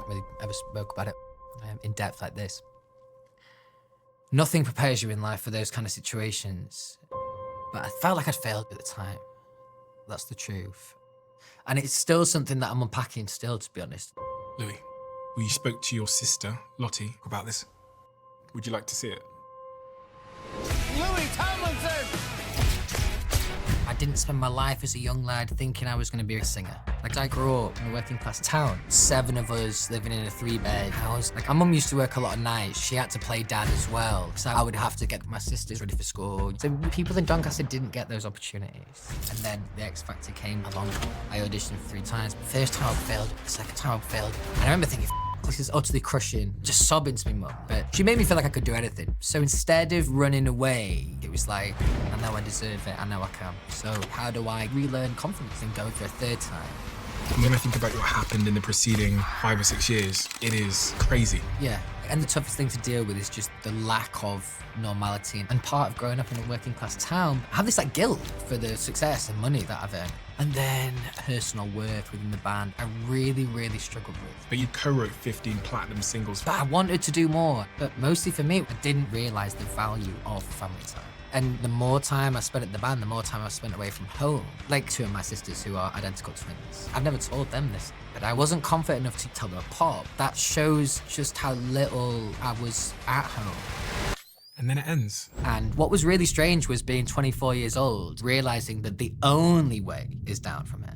not really ever spoke about it in depth like this. Nothing prepares you in life for those kind of situations. But I felt like I'd failed at the time. That's the truth. And it's still something that I'm unpacking still, to be honest. Louis, we spoke to your sister, Lottie, about this. Would you like to see it? Louis Tomlinson! I didn't spend my life as a young lad thinking I was going to be a singer. Like, I grew up in a working class town, 7 of us living in a 3-bed house. Like, my mum used to work a lot of nights. She had to play dad as well, so I would have to get my sisters ready for school. So people in Doncaster didn't get those opportunities. And then the X Factor came along. I auditioned 3 times. The first time I failed, the second time I failed. And I remember thinking, this is utterly crushing, just sobbing to me mum. But she made me feel like I could do anything. So instead of running away, it was like, I know I deserve it, I know I can. So how do I relearn confidence and go for a 3rd time? And when I think about what happened in the preceding 5 or 6 years, it is crazy. Yeah, and the toughest thing to deal with is just the lack of normality. And part of growing up in a working class town, I have this like guilt for the success and money that I've earned. And then personal worth within the band, I really, really struggled with. But you co-wrote 15 platinum singles. But I wanted to do more. But mostly for me, I didn't realise the value of family time. And the more time I spent at the band, the more time I spent away from home. Like 2 of my sisters who are identical twins. I've never told them this, but I wasn't confident enough to tell them apart. That shows just how little I was at home. And then it ends. And what was really strange was being 24 years old, realising that the only way is down from it.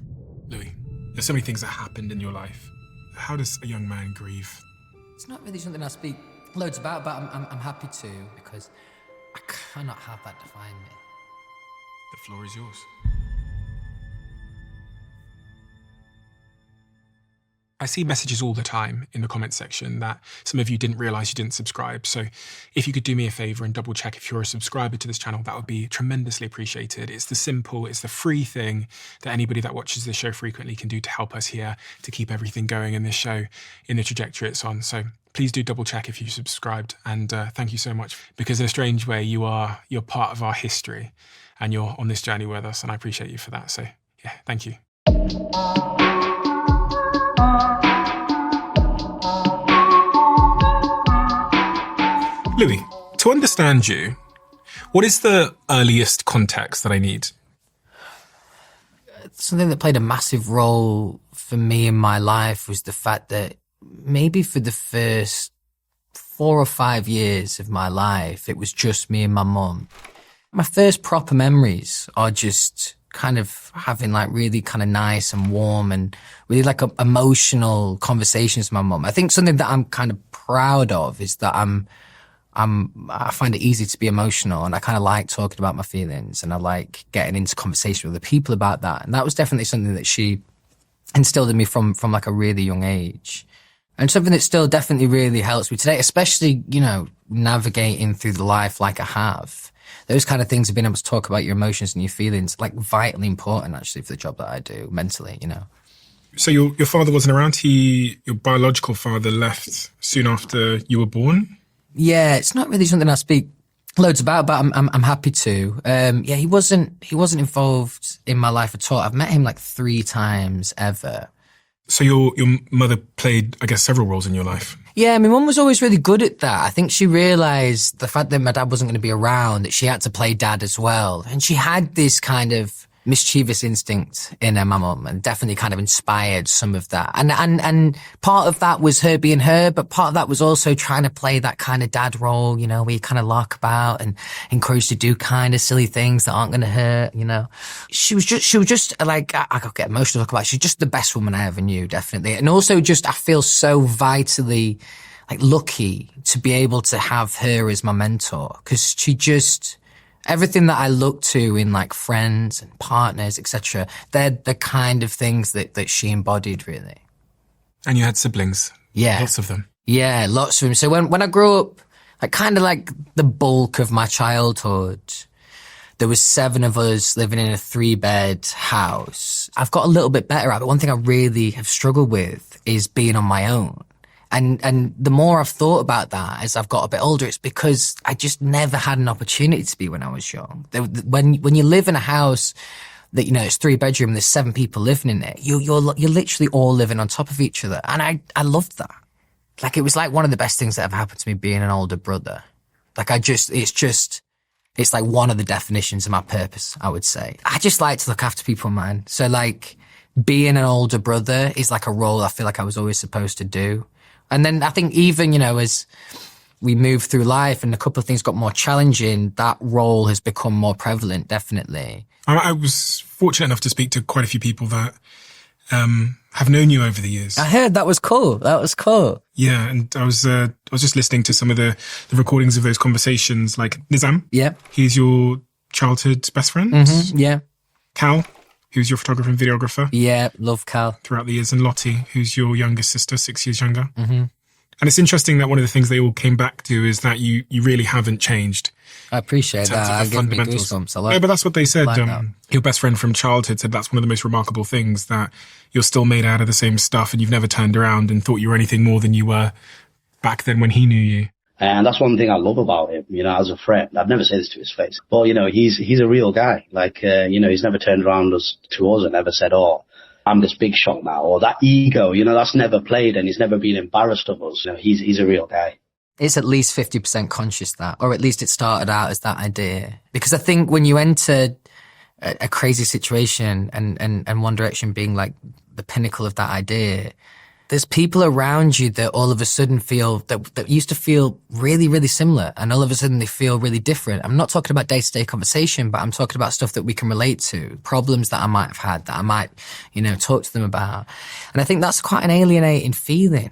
Louis, there's so many things that happened in your life. How does a young man grieve? It's not really something I speak loads about, but I'm happy to, because I cannot have that define me. The floor is yours. I see messages all the time in the comments section that some of you didn't realise you didn't subscribe. So if you could do me a favour and double check if you're a subscriber to this channel, that would be tremendously appreciated. It's the free thing that anybody that watches this show frequently can do to help us here, to keep everything going in this show in the trajectory it's on. So please do double check if you subscribed, and thank you so much, because in a strange way, you're part of our history and you're on this journey with us, and I appreciate you for that. So yeah, thank you. Louis, to understand you, what is the earliest context that I need? Something that played a massive role for me in my life was the fact that maybe for the first 4 or 5 years of my life, it was just me and my mum. My first proper memories are just kind of having like really kind of nice and warm and really like emotional conversations with my mum. I think something that I'm kind of proud of is that I find it easy to be emotional, and I kind of like talking about my feelings, and I like getting into conversation with other people about that. And that was definitely something that she instilled in me from like a really young age. And something that still definitely really helps me today, especially, you know, navigating through the life like I have. Those kind of things of being able to talk about your emotions and your feelings, like vitally important actually for the job that I do mentally, you know. So your father wasn't around. Your biological father left soon after you were born? Yeah, it's not really something I speak loads about, but I'm happy to. Yeah, he wasn't involved in my life at all. I've met him like 3 times ever. So your mother played, I guess, several roles in your life. Yeah, my mum was always really good at that. I think she realised the fact that my dad wasn't going to be around, that she had to play dad as well. And she had this kind of mischievous instinct in her, my mum, and definitely kind of inspired some of that. And part of that was her being her, but part of that was also trying to play that kind of dad role, you know, where you kind of lark about and encouraged to do kind of silly things that aren't going to hurt, you know. She was just like, I could get emotional talk about it. She's just the best woman I ever knew, definitely. And also just, I feel so vitally like lucky to be able to have her as my mentor, because she just, everything that I look to in like friends and partners, etc., they're the kind of things that she embodied, really. And you had siblings? Yeah. Lots of them? Yeah, lots of them. So when I grew up, like kind of like the bulk of my childhood, there was 7 of us living in a 3-bed house. I've got a little bit better at it, but one thing I really have struggled with is being on my own. And the more I've thought about that as I've got a bit older, it's because I just never had an opportunity to be when I was young. When you live in a house that, you know, it's 3-bedroom, there's 7 people living in it. You're literally all living on top of each other. And I loved that. Like, it was like one of the best things that ever happened to me being an older brother. Like, it's like one of the definitions of my purpose, I would say. I just like to look after people, man. So like, being an older brother is like a role I feel like I was always supposed to do. And then I think even, you know, as we move through life and a couple of things got more challenging, that role has become more prevalent, definitely. I was fortunate enough to speak to quite a few people that have known you over the years. I heard that was cool. That was cool. Yeah, and I was just listening to some of the recordings of those conversations, like Nizam. Yeah. He's your childhood best friend. Mm-hmm. Yeah. Cal, who's your photographer and videographer. Yeah, love Cal. Throughout the years. And Lottie, who's your youngest sister, 6 years younger. Mm-hmm. And it's interesting that one of the things they all came back to is that you really haven't changed. I appreciate that. That gives me goosebumps. Yeah, but that's what they said. Like your best friend from childhood said that's one of the most remarkable things, that you're still made out of the same stuff and you've never turned around and thought you were anything more than you were back then when he knew you. And that's one thing I love about him, you know, as a friend. I've never said this to his face, but, you know, he's a real guy. Like, you know, he's never turned around to us and ever said, oh, I'm this big shot now, or that ego, you know, that's never played, and he's never been embarrassed of us. You know, he's a real guy. It's at least 50% conscious, that, or at least it started out as that idea. Because I think when you enter a crazy situation and One Direction being like the pinnacle of that idea, there's people around you that all of a sudden feel that used to feel really, really similar, and all of a sudden they feel really different. I'm not talking about day-to-day conversation, but I'm talking about stuff that we can relate to, problems that I might have had, that I might, you know, talk to them about. And I think that's quite an alienating feeling.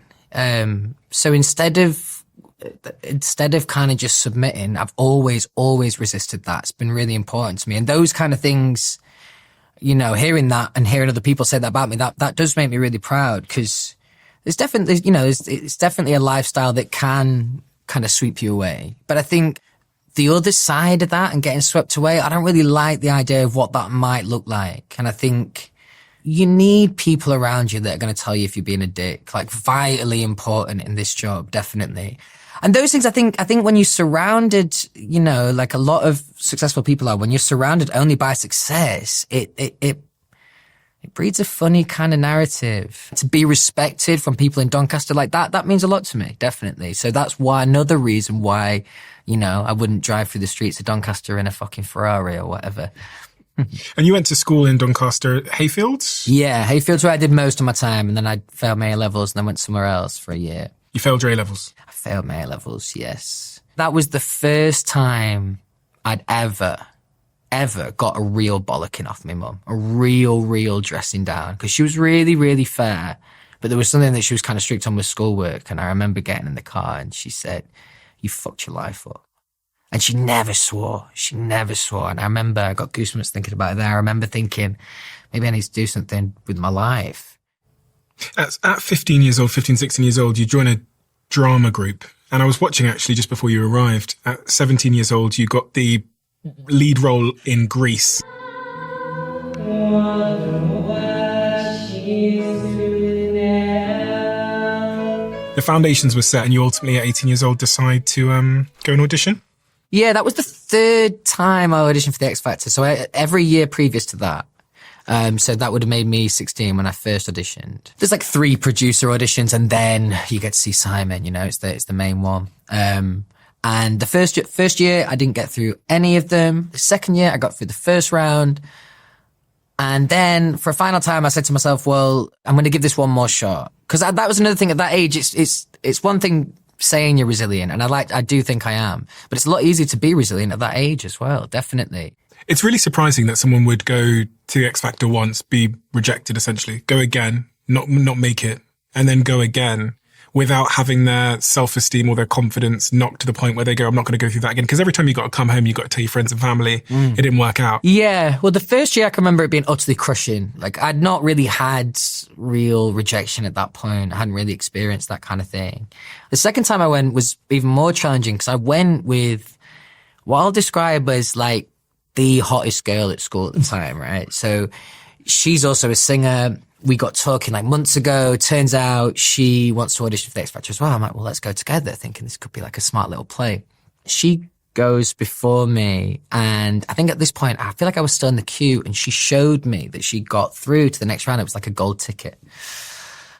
So instead of kind of just submitting, I've always resisted that. It's been really important to me. And those kind of things, you know, hearing that and hearing other people say that about me, that does make me really proud, because there's definitely, you know, it's definitely a lifestyle that can kind of sweep you away. But I think the other side of that and getting swept away, I don't really like the idea of what that might look like. And I think you need people around you that are going to tell you if you're being a dick, like vitally important in this job, definitely. And those things, I think when you're surrounded, you know, like a lot of successful people are, when you're surrounded only by success, it breeds a funny kind of narrative. To be respected from people in Doncaster like that means a lot to me, definitely. So that's another reason why, you know, I wouldn't drive through the streets of Doncaster in a fucking Ferrari or whatever. And you went to school in Doncaster, Hayfields? Yeah, Hayfields, where I did most of my time, and then I failed my A-levels and then went somewhere else for a year. You failed your A-levels? I failed my A-levels, yes. That was the first time I'd ever got a real bollocking off my mum. A real dressing down. Because she was really, really fair. But there was something that she was kind of strict on with schoolwork. And I remember getting in the car and she said, "You fucked your life up." And she never swore. She never swore. And I remember, I got goosebumps thinking about it there. I remember thinking, maybe I need to do something with my life. At 15 years old, 15, 16 years old, you joined a drama group. And I was watching actually just before you arrived. At 17 years old, you got the lead role in Grease. The foundations were set and you ultimately at 18 years old decide to go and audition? Yeah, that was the third time I auditioned for the X Factor. So every year previous to that. So that would have made me 16 when I first auditioned. There's like 3 producer auditions and then you get to see Simon, you know, it's the main one. And the first year I didn't get through any of them. The second year I got through the first round. And then for a final time I said to myself, well, I'm going to give this one more shot. Cause that was another thing at that age. It's one thing saying you're resilient, and I do think I am, but it's a lot easier to be resilient at that age as well. Definitely. It's really surprising that someone would go to the X Factor once, be rejected essentially, go again, not make it, and then go again without having their self-esteem or their confidence knocked to the point where they go, I'm not going to go through that again. Because every time you got to come home, you got to tell your friends and family it didn't work out. Yeah. Well, the first year I can remember it being utterly crushing. Like I'd not really had real rejection at that point. I hadn't really experienced that kind of thing. The second time I went was even more challenging because I went with what I'll describe as like the hottest girl at school at the time, right? So she's also a singer. We got talking like months ago. Turns out she wants to audition for the X Factor as well. I'm like, well, let's go together, thinking this could be like a smart little play. She goes before me. And I think at this point, I feel like I was still in the queue, and she showed me that she got through to the next round. It was like a gold ticket.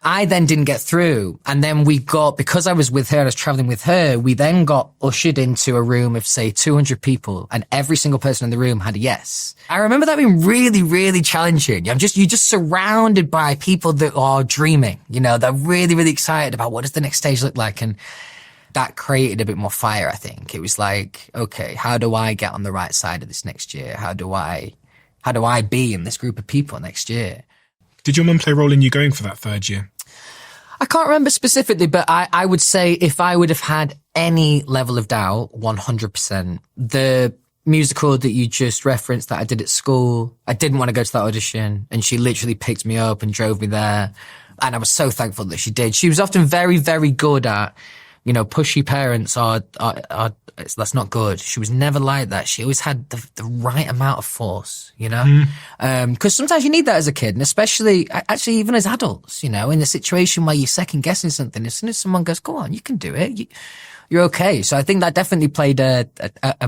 I then didn't get through. And then because I was with her, I was traveling with her, we then got ushered into a room of, say, 200 people, and every single person in the room had a yes. I remember that being really, really challenging. You're just surrounded by people that are dreaming, they're really, really excited about what does the next stage look like. And that created a bit more fire, I think. It was like, okay, how do I get on the right side of this next year? How do I be in this group of people next year? Did your mum play a role in you going for that third year? I can't remember specifically, but I would say if I would have had any level of doubt, 100%, the musical that you just referenced that I did at school, I didn't want to go to that audition, and she literally picked me up and drove me there. And I was so thankful that she did. She was often very, very good at, pushy parents that's not good. She was never like that. She always had the right amount of force, because sometimes you need that as a kid, and especially actually even as adults, in a situation where you're second guessing something, as soon as someone goes, go on, you can do it. You're okay. So I think that definitely played a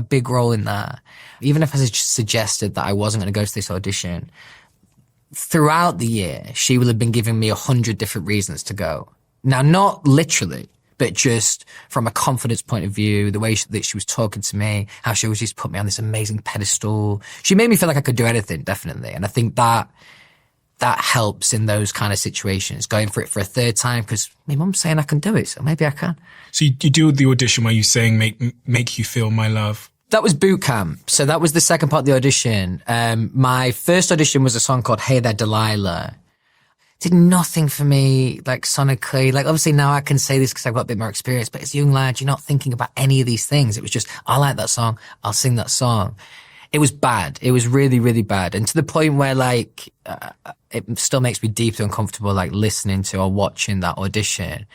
big role in that. Even if I suggested that I wasn't going to go to this audition, throughout the year, she will have been giving me 100 different reasons to go. Now, not literally, but just from a confidence point of view, the way that she was talking to me, how she always just put me on this amazing pedestal. She made me feel like I could do anything, definitely. And I think that helps in those kind of situations, going for it for a third time, because my mum's saying I can do it, so maybe I can. So you do the audition where you saying, make you feel my love. That was boot camp. So that was the second part of the audition. My first audition was a song called Hey There Delilah. Did nothing for me, like sonically. Like obviously now I can say this because I've got a bit more experience, but as a young lad, you're not thinking about any of these things. It was just, I like that song, I'll sing that song. It was bad. It was really, really bad. And to the point where it still makes me deeply uncomfortable, like listening to or watching that audition.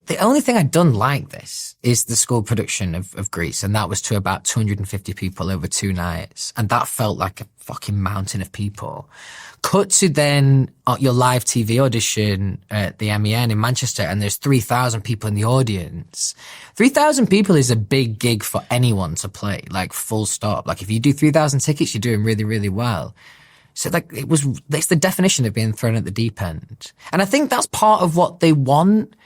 The only thing I'd done like this is the school production of Grease, and that was to about 250 people over 2 nights. And that felt like a fucking mountain of people. Cut to then your live TV audition at the MEN in Manchester, and there's 3,000 people in the audience. 3,000 people is a big gig for anyone to play, like full stop. Like if you do 3,000 tickets, you're doing really, really well. So it's the definition of being thrown at the deep end. And I think that's part of what they want.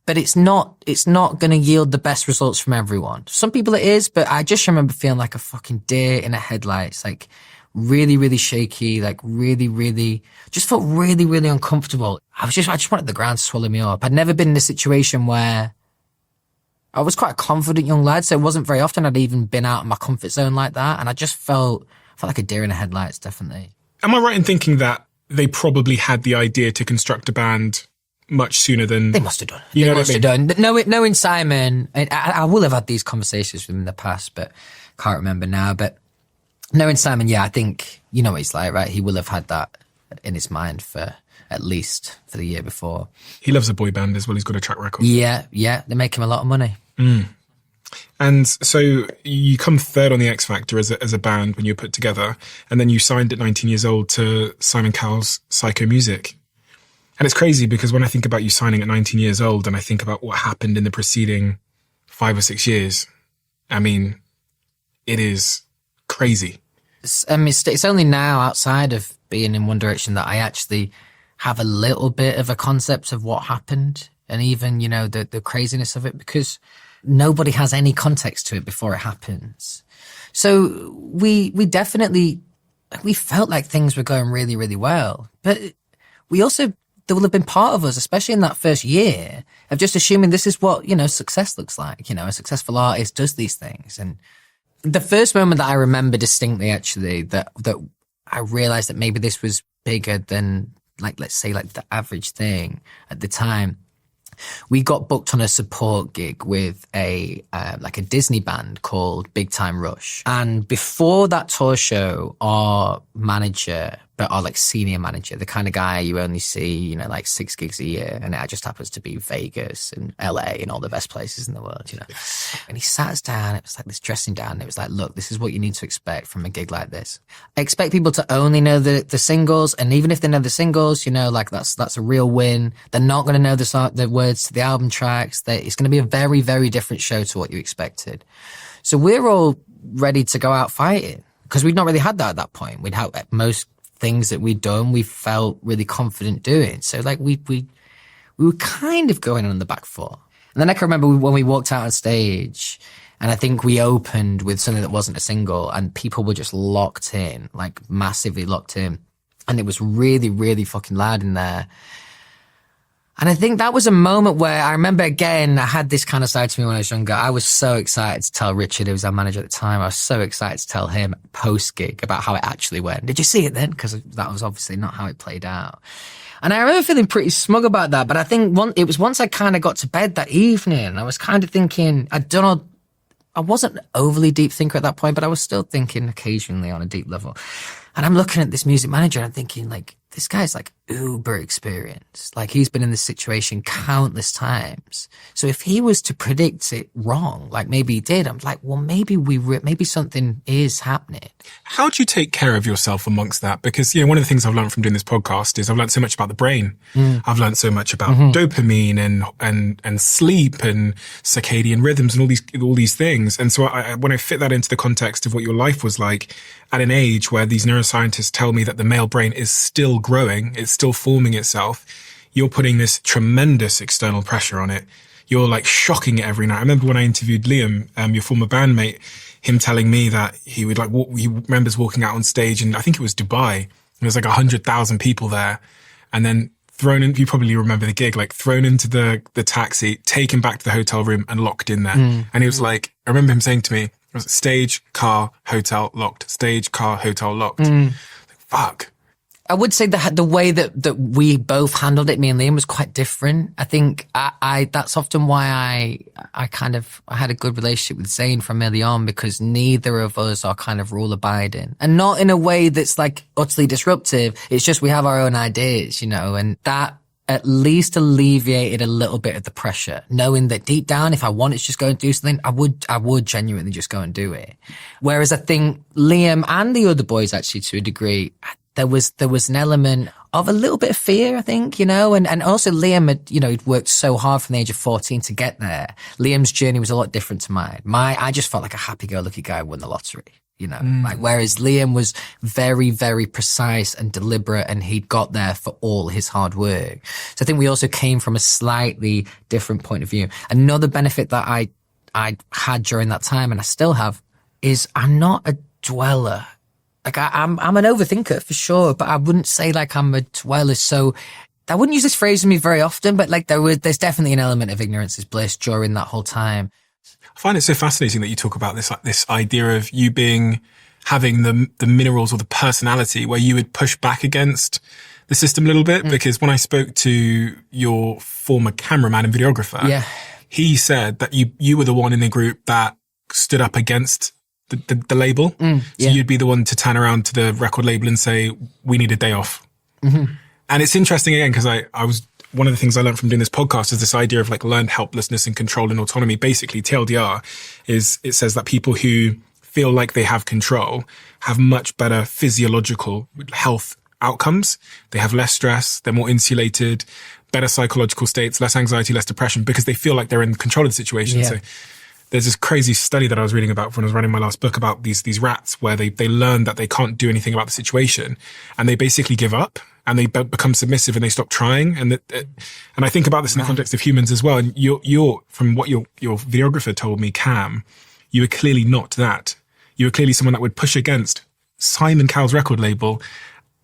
But it's not going to yield the best results from everyone. Some people it is, but I just remember feeling like a fucking deer in a headlights, like really, really shaky, like really, really, just felt really, really uncomfortable. I just wanted the ground to swallow me up. I'd never been in a situation where I was quite a confident young lad, so it wasn't very often I'd even been out of my comfort zone like that. And I just felt like a deer in the headlights, definitely. Am I right in thinking that they probably had the idea to construct a band much sooner than... They must have done. You know what I mean? Knowing Simon, I will have had these conversations with him in the past, but can't remember now. But knowing Simon, yeah, I think, you know what he's like, right? He will have had that in his mind for at least for the year before. He loves a boy band as well. He's got a track record. Yeah. They make him a lot of money. Mm. And so you come third on the X Factor as a band when you were put together, and then you signed at 19 years old to Simon Cowell's Psycho Music. And it's crazy because when I think about you signing at 19 years old and I think about what happened in the preceding 5 or 6 years, I mean, it is crazy. It's only now outside of being in One Direction that I actually have a little bit of a concept of what happened and even, the craziness of it, because nobody has any context to it before it happens. So we definitely, we felt like things were going really, really well. But we also... there will have been part of us, especially in that first year, of just assuming this is what, success looks like. A successful artist does these things. And the first moment that I remember distinctly, actually, that I realized that maybe this was bigger than, let's say, the average thing at the time. We got booked on a support gig with a Disney band called Big Time Rush. And before that tour show, our manager, but our senior manager, the kind of guy you only see, 6 gigs a year, and it just happens to be Vegas and LA and all the best places in the world, And he sat us down, it was like this dressing down, and it was like, look, this is what you need to expect from a gig like this. I expect people to only know the singles, and even if they know the singles, that's a real win. They're not going to know the words to the album tracks. It's going to be a very, very different show to what you expected. So we're all ready to go out fighting because we'd not really had that at that point. We'd had most things that we'd done, we felt really confident doing. So like we were kind of going on the back foot. And then I can remember when we walked out on stage, and I think we opened with something that wasn't a single, and people were just locked in, like massively locked in. And it was really, really fucking loud in there. And I think that was a moment where I remember, again, I had this kind of side to me when I was younger. I was so excited to tell Richard, who was our manager at the time, I was so excited to tell him post-gig about how it actually went. Did you see it then? Because that was obviously not how it played out. And I remember feeling pretty smug about that. But I think it was once I kind of got to bed that evening, I was kind of thinking, I wasn't an overly deep thinker at that point, but I was still thinking occasionally on a deep level. And I'm looking at this music manager and I'm thinking, like, this guy's like uber experienced. Like, he's been in this situation countless times. So if he was to predict it wrong, like maybe he did, I'm like, well, maybe something is happening. How do you take care of yourself amongst that? Because, one of the things I've learned from doing this podcast is I've learned so much about the brain. I've learned so much about dopamine and sleep and circadian rhythms and all these things. And so when I fit that into the context of what your life was like at an age where these neuroscientists tell me that the male brain is still growing, it's still forming itself, you're putting this tremendous external pressure on it. You're like shocking it every night. I remember when I interviewed Liam, your former bandmate, him telling me that he would he remembers walking out on stage, and I think it was Dubai, and there's like 100,000 people there, and then thrown in, you probably remember the gig, like thrown into the taxi, taken back to the hotel room and locked in there. And he was like, I remember him saying to me, it was stage, car, hotel, locked, stage, car, hotel, locked. Like, fuck. I would say that the way that we both handled it, me and Liam, was quite different. I think that's often why I had a good relationship with Zayn from early on, because neither of us are kind of rule abiding, and not in a way that's like utterly disruptive. It's just we have our own ideas, and that at least alleviated a little bit of the pressure, knowing that deep down, if I wanted to just go and do something, I would genuinely just go and do it. Whereas I think Liam and the other boys, actually, to a degree, there was an element of a little bit of fear, I think, and also Liam had, he'd worked so hard from the age of 14 to get there. Liam's journey was a lot different to mine. I just felt like a happy-go-lucky guy who won the lottery, like, whereas Liam was very, very precise and deliberate, and he'd got there for all his hard work. So I think we also came from a slightly different point of view. Another benefit that I had during that time, and I still have, is I'm not a dweller. Like, I'm an overthinker for sure, but I wouldn't say like I'm a dweller. So I wouldn't use this phrase with me very often, but like there's definitely an element of ignorance is bliss during that whole time. I find it so fascinating that you talk about this idea of you having the minerals or the personality where you would push back against the system a little bit. Because when I spoke to your former cameraman and videographer, he said that you were the one in the group that stood up against the label. So you'd be the one to turn around to the record label and say, we need a day off. And it's interesting again, because I was, one of the things I learned from doing this podcast is this idea of like learned helplessness and control and autonomy. Basically, TLDR is, it says that people who feel like they have control have much better physiological health outcomes. They have less stress, they're more insulated, better psychological states, less anxiety, less depression, because they feel like they're in control of the situation. So there's this crazy study that I was reading about when I was writing my last book about these rats, where they learn that they can't do anything about the situation, and they basically give up and they become submissive and they stop trying. And I think about this in the context of humans as well. And you're from what your videographer told me, Cam, you were clearly not that. You were clearly someone that would push against Simon Cowell's record label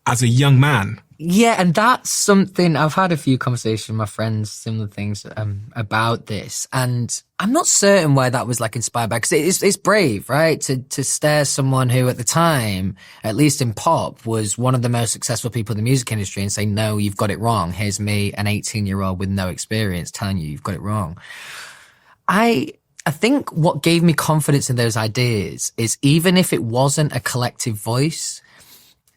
as a young man. Yeah, and that's something, I've had a few conversations with my friends, similar things about this, and I'm not certain where that was like inspired by, because it's brave, right? To stare someone who at the time, at least in pop, was one of the most successful people in the music industry and say, no, you've got it wrong. Here's me, an 18-year-old with no experience, telling you've got it wrong. I think what gave me confidence in those ideas is, even if it wasn't a collective voice,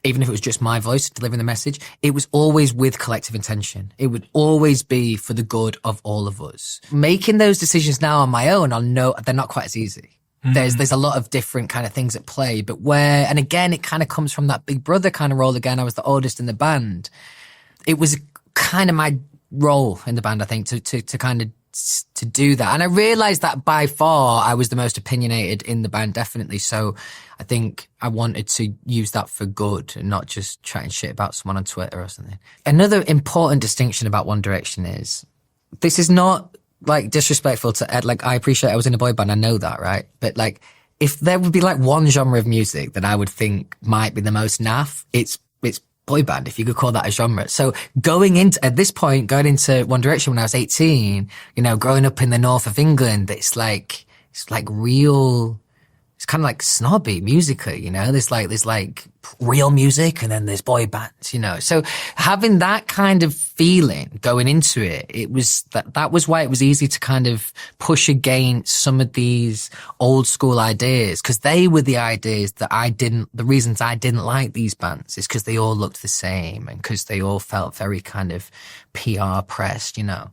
even if it was just my voice delivering the message, it was always with collective intention. It would always be for the good of all of us. Making those decisions now on my own, they're not quite as easy. There's a lot of different kind of things at play, but and again, it kind of comes from that big brother kind of role again. I was the oldest in the band. It was kind of my role in the band, I think, to kind of to do that. And I realized that by far I was the most opinionated in the band, definitely. So I think I wanted to use that for good and not just chatting shit about someone on Twitter or something. Another important distinction about One Direction is this is not like disrespectful to Ed. Like, I appreciate I was in a boy band. I know that, right? But like, if there would be like one genre of music that I would think might be the most naff, it's boy band, if you could call that a genre. So going into One Direction when I was 18, you know, growing up in the north of England, it's like real, it's kind of like snobby musically, you know, there's like real music and then there's boy bands, you know. So having that kind of feeling going into it, it was that was why it was easy to kind of push against some of these old school ideas, because they were the ideas that the reasons I didn't like these bands is because they all looked the same and because they all felt very kind of PR pressed, you know.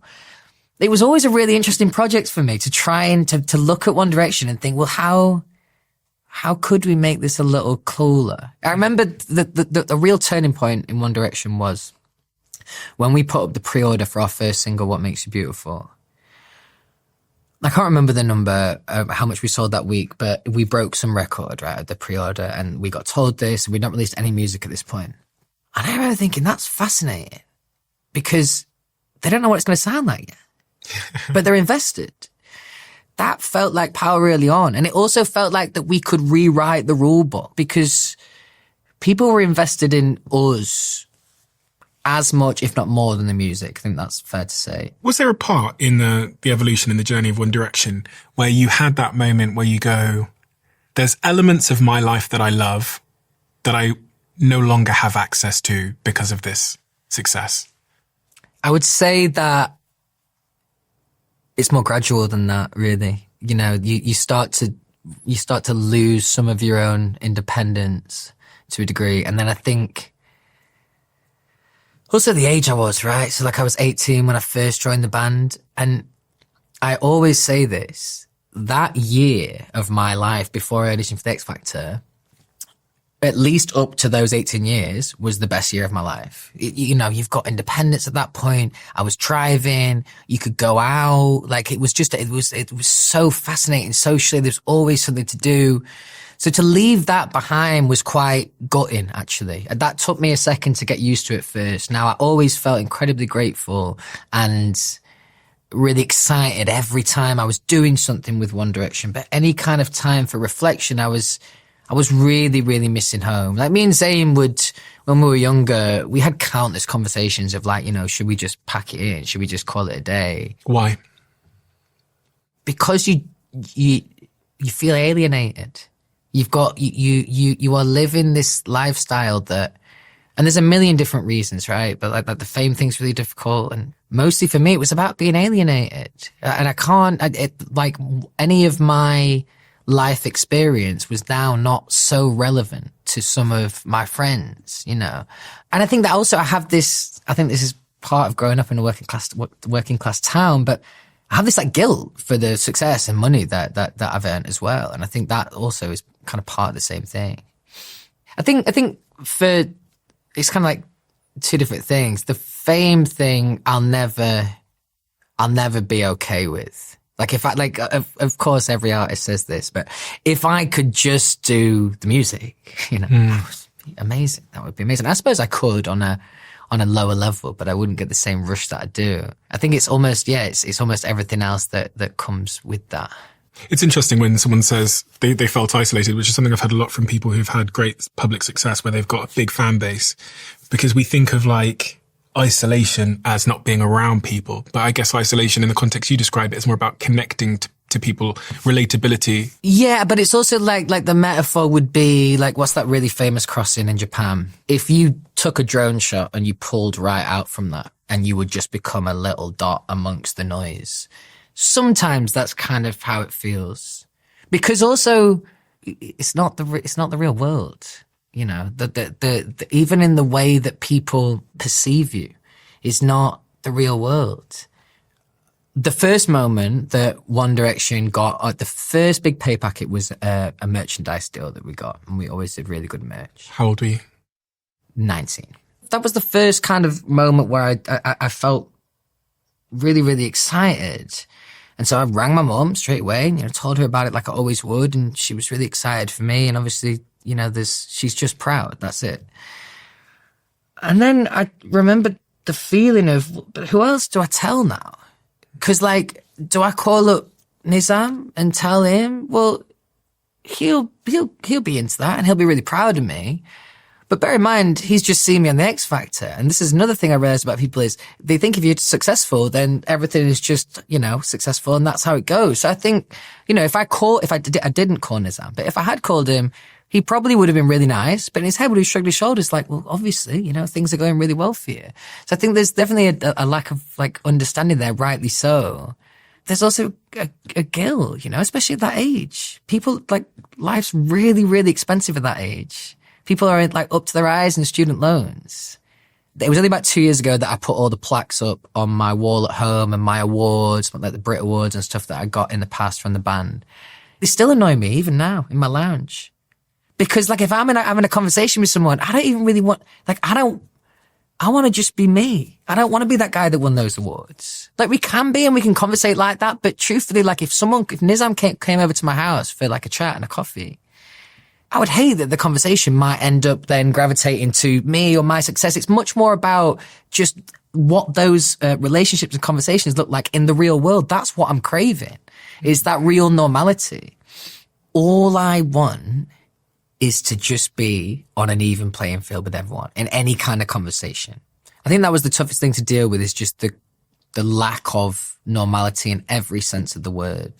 It was always a really interesting project for me to try and to look at One Direction and think, well, how could we make this a little cooler? I remember the real turning point in One Direction was when we put up the pre-order for our first single, What Makes You Beautiful. I can't remember the number of how much we sold that week, but we broke some record, right, at the pre-order, and we got told this, and we'd not released any music at this point. And I remember thinking, that's fascinating, because they don't know what it's going to sound like yet, but they're invested. That felt like power early on. And it also felt like that we could rewrite the rule book because people were invested in us as much, if not more, than the music. I think that's fair to say. Was there a part in the evolution and the journey of One Direction where you had that moment where you go, there's elements of my life that I love that I no longer have access to because of this success? I would say that it's more gradual than that, really. You know, you start to lose some of your own independence to a degree. And then I think also the age I was, right? So like I was 18 when I first joined the band. And I always say this, that year of my life before I auditioned for the X Factor, at least up to those 18 years, was the best year of my life. You know, you've got independence at that point. I was driving. You could go out. Like, it was so fascinating socially. There's always something to do. So to leave that behind was quite gutting, actually. And that took me a second to get used to it first. Now, I always felt incredibly grateful and really excited every time I was doing something with One Direction. But any kind of time for reflection, I was really, really missing home. Like, me and Zayn when we were younger, we had countless conversations of like, you know, should we just pack it in? Should we just call it a day? Why? Because you feel alienated. You are living this lifestyle that, and there's a million different reasons, right? But like the fame thing's really difficult. And mostly for me, it was about being alienated. And I can't, like any of my life experience was now not so relevant to some of my friends, you know. And I think that also I think this is part of growing up in a working class town, but I have this like guilt for the success and money that I've earned as well. And I think that also is kind of part of the same thing. I think it's kind of like two different things. The fame thing, I'll never be okay with. Like, if I, like, of course every artist says this, but if I could just do the music, you know, that would be amazing. That would be amazing. I suppose I could on a lower level, but I wouldn't get the same rush that I do. I think it's almost, it's almost everything else that comes with that. It's interesting when someone says they felt isolated, which is something I've had a lot from people who've had great public success where they've got a big fan base, because we think of like isolation as not being around people. But I guess isolation in the context you describe it is more about connecting to people, relatability. Yeah, but it's also like the metaphor would be like, what's that really famous crossing in Japan? If you took a drone shot and you pulled right out from that and you would just become a little dot amongst the noise. Sometimes that's kind of how it feels, because also it's not the real world. You know, the even in the way that people perceive you is not the real world. The first moment that One Direction got, the first big pay packet was a merchandise deal that we got, and we always did really good merch. How old were you? 19. That was the first kind of moment where I felt really, really excited. And so I rang my mum straight away and, told her about it like I always would. And she was really excited for me. And obviously, she's just proud. That's it. And then I remembered the feeling of, but who else do I tell now? Because, do I call up Nizam and tell him? Well, he'll be into that and he'll be really proud of me. But bear in mind, he's just seen me on the X Factor. And this is another thing I realized about people is they think if you're successful, then everything is just, successful and that's how it goes. So I think, I didn't call Nizam, but if I had called him, he probably would have been really nice, but in his head would have shrugged his shoulders like, well, obviously, things are going really well for you. So I think there's definitely a lack of understanding there, rightly so. There's also a guilt, especially at that age. People life's really, really expensive at that age. People are up to their eyes in student loans. It was only about 2 years ago that I put all the plaques up on my wall at home and my awards, like the Brit Awards and stuff that I got in the past from the band. They still annoy me even now in my lounge. Because if I'm having a conversation with someone, I don't even really want, I want to just be me. I don't want to be that guy that won those awards. We can be and we can conversate like that. But truthfully, if Nizam came over to my house for a chat and a coffee, I would hate that the conversation might end up then gravitating to me or my success. It's much more about just what those relationships and conversations look like in the real world. That's what I'm craving, is that real normality. All I want is to just be on an even playing field with everyone in any kind of conversation. I think that was the toughest thing to deal with, is just the lack of normality in every sense of the word.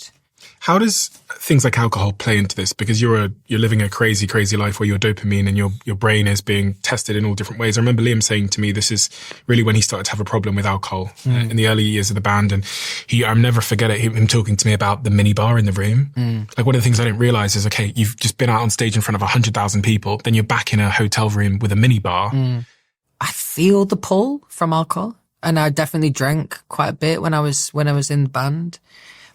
How does things like alcohol play into this? Because you're living a crazy, crazy life where your dopamine and your brain is being tested in all different ways. I remember Liam saying to me, this is really when he started to have a problem with alcohol in the early years of the band. And I'll never forget it, him talking to me about the mini bar in the room. One of the things I didn't realize is, okay, you've just been out on stage in front of 100,000 people. Then you're back in a hotel room with a mini bar. I feel the pull from alcohol, and I definitely drank quite a bit when I was in the band.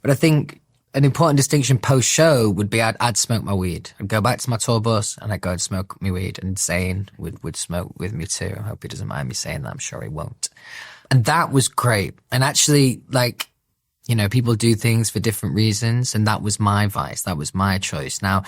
But I think an important distinction post-show would be I'd smoke my weed. I'd go back to my tour bus and I'd go and smoke my weed, and Zane would smoke with me too. I hope he doesn't mind me saying that. I'm sure he won't. And that was great. And actually, people do things for different reasons, and that was my vice. That was my choice. Now,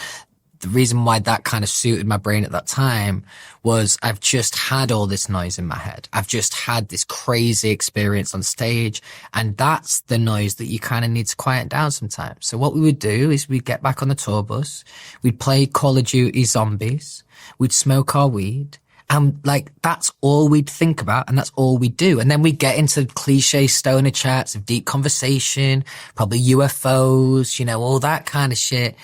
the reason why that kind of suited my brain at that time was I've just had all this noise in my head. I've just had this crazy experience on stage, and that's the noise that you kind of need to quiet down sometimes. So what we would do is we'd get back on the tour bus, we'd play Call of Duty Zombies, we'd smoke our weed, and that's all we'd think about, and that's all we'd do. And then we'd get into cliche stoner chats of deep conversation, probably UFOs, all that kind of shit.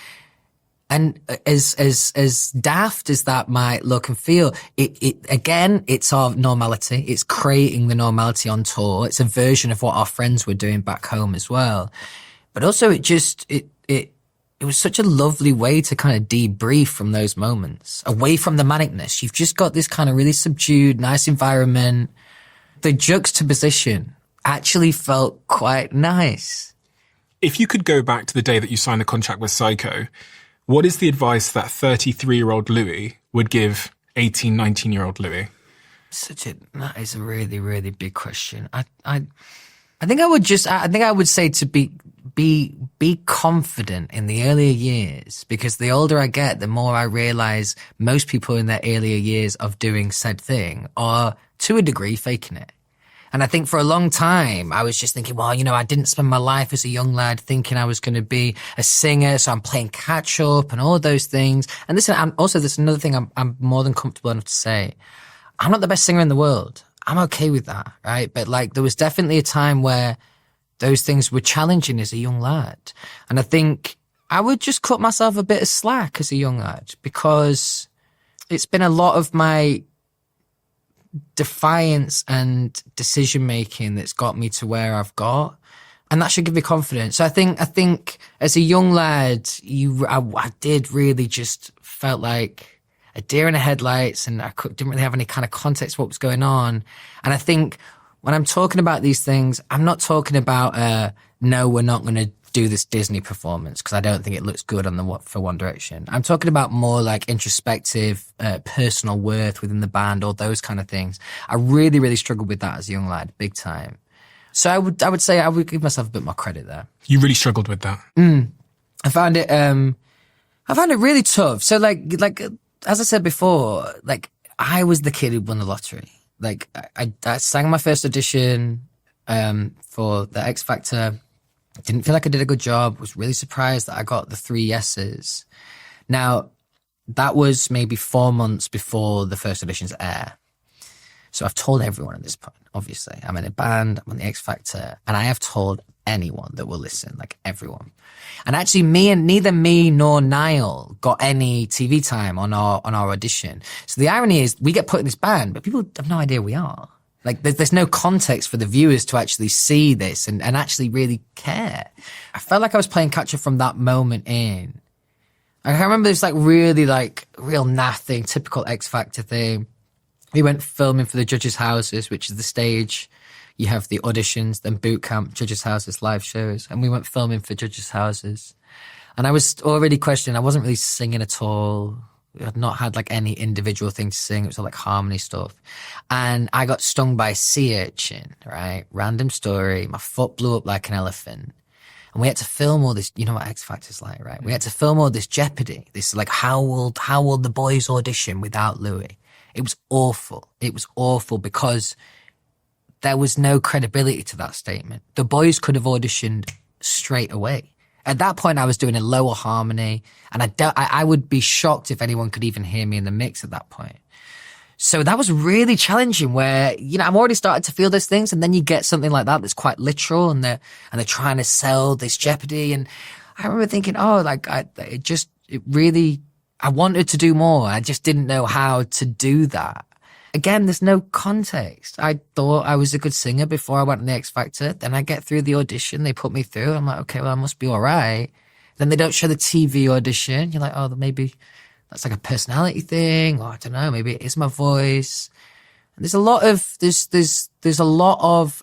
And as daft as that might look and feel, it's our normality. It's creating the normality on tour. It's a version of what our friends were doing back home as well. But also it was such a lovely way to kind of debrief from those moments, away from the manicness. You've just got this kind of really subdued, nice environment. The juxtaposition actually felt quite nice. If you could go back to the day that you signed a contract with Psycho, what is the advice that 33-year-old Louis would give 18, 19-year-old Louis? That is a really, really big question. I think I would say to be confident in the earlier years, because the older I get, the more I realize most people in their earlier years of doing said thing are, to a degree, faking it. And I think for a long time, I was just thinking, well, I didn't spend my life as a young lad thinking I was going to be a singer, so I'm playing catch up and all those things. And there's another thing I'm more than comfortable enough to say. I'm not the best singer in the world. I'm okay with that, right? But there was definitely a time where those things were challenging as a young lad. And I think I would just cut myself a bit of slack as a young lad, because it's been a lot of my defiance and decision making that's got me to where I've got, and that should give me confidence. So I think as a young lad, I did really just felt like a deer in the headlights, and didn't really have any kind of context what was going on. And I think when I'm talking about these things, I'm not talking about no, we're not going to do this Disney performance because I don't think it looks good for One Direction. I'm talking about more introspective, personal worth within the band, all those kind of things. I really, really struggled with that as a young lad, big time. So I would say I would give myself a bit more credit there. You really struggled with that. I found it really tough. So like as I said before, like I was the kid who won the lottery. Like I sang my first audition for the X Factor. Didn't feel like I did a good job. Was really surprised that I got the 3 yeses. Now that was maybe 4 months before the first auditions air. So I've told everyone at this point, obviously. I'm in a band, I'm on the X Factor, and I have told anyone that will listen, like everyone. And actually neither me nor Niall got any TV time on our audition. So the irony is we get put in this band, but people have no idea we are. Like there's no context for the viewers to actually see this and actually really care. I felt like I was playing catch up from that moment in. I remember this like really like real nothing, typical X Factor thing. We went filming for the judges' houses, which is the stage. You have the auditions, then boot camp, judges' houses, live shows. And we went filming for judges' houses. And I was already questioning. I wasn't really singing at all. I had not had like any individual thing to sing. It was all like harmony stuff. And I got stung by a sea urchin, right? Random story. My foot blew up like an elephant. And we had to film all this, you know what X Factor's like, right? We had to film all this jeopardy. This like, how will the boys audition without Louis? It was awful. It was awful because there was no credibility to that statement. The boys could have auditioned straight away. At that point, I was doing a lower harmony, and I would be shocked if anyone could even hear me in the mix at that point. So that was really challenging where, you know, I'm already starting to feel those things, and then you get something like that that's quite literal, and they're trying to sell this jeopardy. And I remember thinking, I wanted to do more. I just didn't know how to do that. Again, there's no context. I thought I was a good singer before I went on the X Factor. Then I get through the audition. They put me through. I'm like, okay, well, I must be all right. Then they don't show the TV audition. You're like, oh, maybe that's like a personality thing. Or I don't know, maybe it is my voice. And there's a lot of,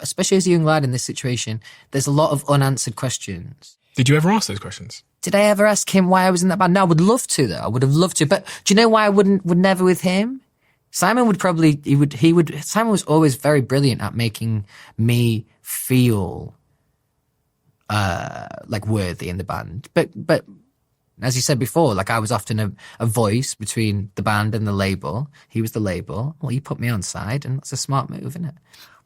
especially as a young lad in this situation, there's a lot of unanswered questions. Did you ever ask those questions? Did I ever ask him why I was in that band? No, I would love to though. I would have loved to. But do you know why I would never with him? Simon Simon was always very brilliant at making me feel, like worthy in the band. But as you said before, like I was often a voice between the band and the label. He was the label. Well, he put me on side, and that's a smart move, isn't it?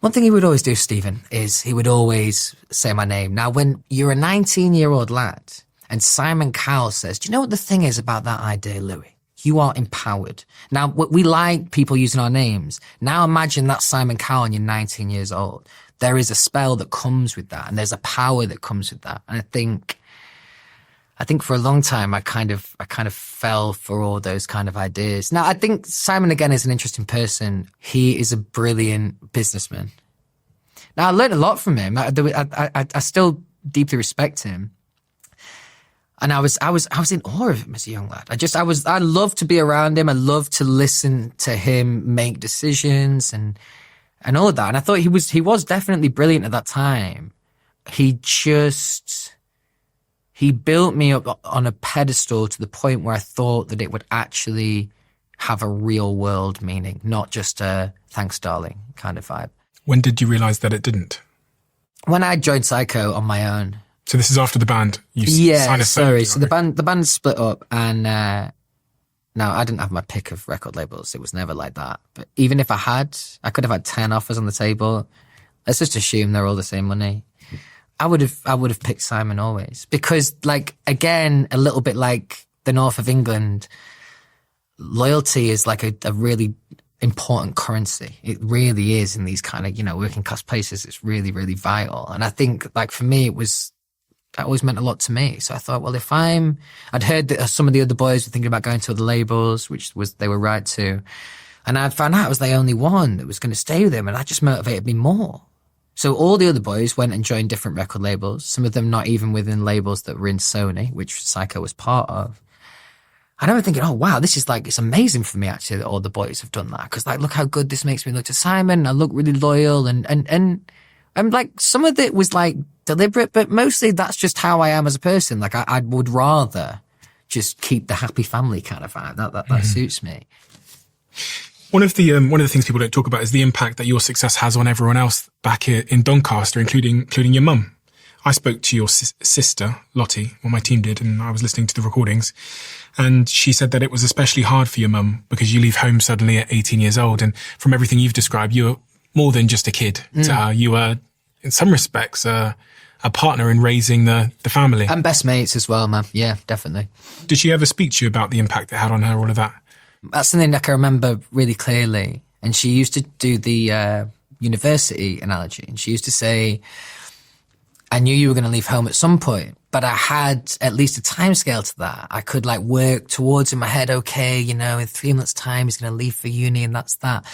One thing he would always do, Stephen, is he would always say my name. Now, when you're a 19-year-old lad and Simon Cowell says, do you know what the thing is about that idea, Louis? You are empowered. Now, we like people using our names. Now imagine that's Simon Cowell and you're 19 years old. There is a spell that comes with that, and there's a power that comes with that. And I think for a long time, I kind of fell for all those kind of ideas. Now, I think Simon, again, is an interesting person. He is a brilliant businessman. Now, I learned a lot from him. I still deeply respect him. And I was in awe of him as a young lad. I loved to be around him. I loved to listen to him make decisions and all of that. And I thought he was definitely brilliant at that time. He built me up on a pedestal to the point where I thought that it would actually have a real world meaning, not just a thanks darling kind of vibe. When did you realize that it didn't? When I joined Psycho on my own. So this is after the band. So the band split up, and no, I didn't have my pick of record labels. It was never like that. But even if I could have had 10 offers on the table. Let's just assume they're all the same money. I would have picked Simon always, because, like, again, a little bit like the north of England, loyalty is like a really important currency. It really is in these kind of, working class places. It's really, really vital. And I think, like, for me, that always meant a lot to me. So I thought, well, I'd heard that some of the other boys were thinking about going to other labels, they were right to. And I'd found out I was the only one that was going to stay with them, and that just motivated me more. So all the other boys went and joined different record labels, some of them not even within labels that were in Sony, which Psycho was part of. And I was thinking, oh, wow, this is like, it's amazing for me, actually, that all the boys have done that. Because, like, look how good this makes me look to Simon. I look really loyal. And like, some of it was, like, deliberate, but mostly that's just how I am as a person. Like, I would rather just keep the happy family kind of vibe. That suits me. One of the things people don't talk about is the impact that your success has on everyone else back in Doncaster, including your mum. I spoke to your sister, Lottie, well, my team did, and I was listening to the recordings. And she said that it was especially hard for your mum because you leave home suddenly at 18 years old. And from everything you've described, you're more than just a kid to her. You were, in some respects, a partner in raising the family. And best mates as well, man. Yeah, definitely. Did she ever speak to you about the impact it had on her, all of that? That's something that I can remember really clearly. And she used to do the university analogy. And she used to say, I knew you were going to leave home at some point, but I had at least a time scale to that. I could like work towards in my head, okay, you know, in 3 months' time, he's going to leave for uni and that's that.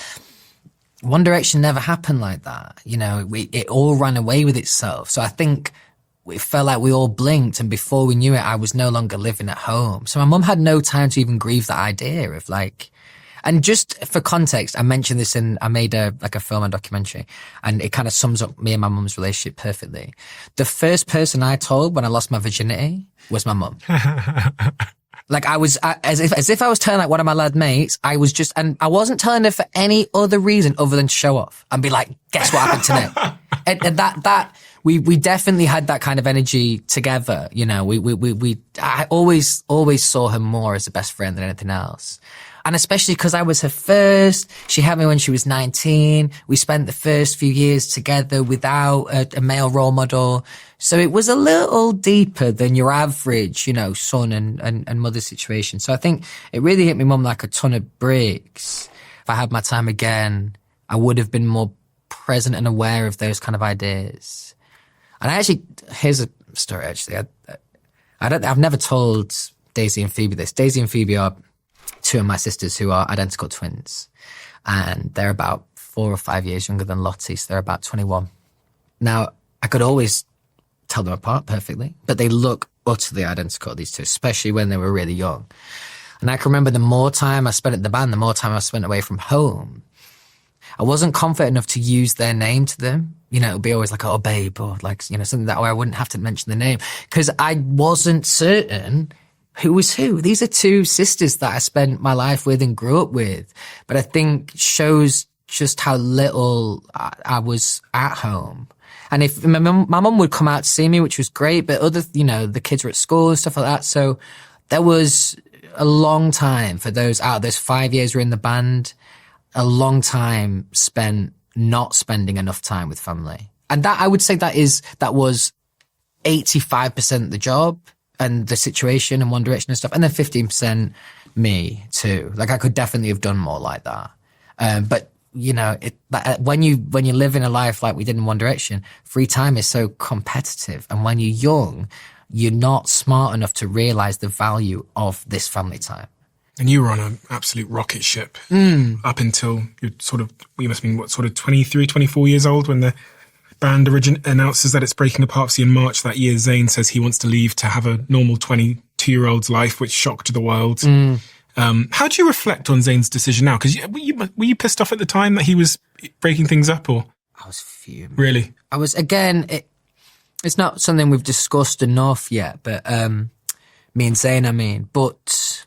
One Direction never happened like that. You know, it all ran away with itself. So I think it felt like we all blinked, and before we knew it, I was no longer living at home. So my mum had no time to even grieve that idea of like, and just for context, I mentioned this I made a film and documentary, and it kind of sums up me and my mum's relationship perfectly. The first person I told when I lost my virginity was my mum. Like as if I was telling like one of my lad mates, and I wasn't telling her for any other reason other than to show off and be like, guess what happened today? and we definitely had that kind of energy together. You know, I always saw her more as a best friend than anything else. And especially because I was her first, she had me when she was 19. We spent the first few years together without a male role model. So it was a little deeper than your average, you know, son and mother situation. So I think it really hit my mum like a ton of bricks. If I had my time again, I would have been more present and aware of those kind of ideas. And here's a story actually. I've never told Daisy and Phoebe this. Daisy and Phoebe are two of my sisters who are identical twins, and they're about 4 or 5 years younger than Lottie, so they're about 21. Now, I could always tell them apart perfectly, but they look utterly identical, these two, especially when they were really young. And I can remember the more time I spent at the band, the more time I spent away from home. I wasn't confident enough to use their name to them. You know, it would be always like, oh, babe, or like, you know, something that way I wouldn't have to mention the name, because I wasn't certain who was who. These are two sisters that I spent my life with and grew up with. But I think shows just how little I was at home. And if my mum would come out to see me, which was great, but other, you know, the kids were at school and stuff like that. So there was a long time for those 5 years were in the band, a long time spent not spending enough time with family. And that, I would say that was 85% the job and the situation and One Direction and stuff. And then 15% me too. Like I could definitely have done more like that. But you know, when you live in a life like we did in One Direction, free time is so competitive. And when you're young, you're not smart enough to realize the value of this family time. And you were on an absolute rocket ship up until you must have been 23, 24 years old when the band announces that it's breaking apart. Obviously in March that year, Zayn says he wants to leave to have a normal 22-year-old's life, which shocked the world. How do you reflect on Zayn's decision now? Because were you pissed off at the time that he was breaking things up, or? I was fuming. Really? I was, again, it's not something we've discussed enough yet, but me and Zayn, but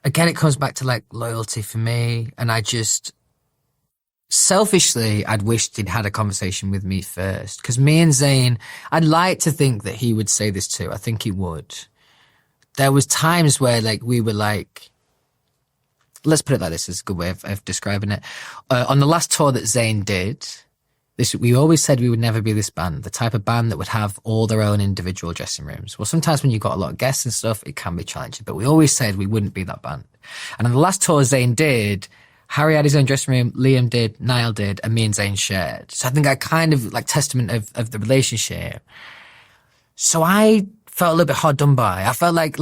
again, it comes back to like loyalty for me. And I just, selfishly, I'd wished he'd had a conversation with me first. Because me and Zayn, I'd like to think that he would say this too. I think he would. There was times where like we were like, let's put it like this, is a good way of describing it. On the last tour that Zayn did, we always said we would never be this band, the type of band that would have all their own individual dressing rooms. Well, sometimes when you've got a lot of guests and stuff, it can be challenging, but we always said we wouldn't be that band. And on the last tour Zayn did, Harry had his own dressing room, Liam did, Niall did, and me and Zayn shared. So I think I kind of like testament of the relationship. So I felt a little bit hard done by. I felt like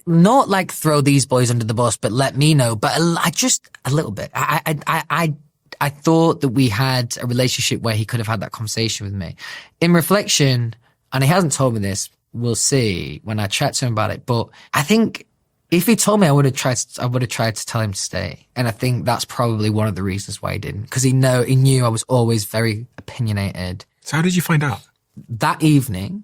not like throw these boys under the bus, but let me know. But I just a little bit. I thought that we had a relationship where he could have had that conversation with me. In reflection, and he hasn't told me this, we'll see when I chat to him about it. But I think if he told me, I would have tried to tell him to stay. And I think that's probably one of the reasons why he didn't, because he knew I was always very opinionated. So how did you find out? That evening,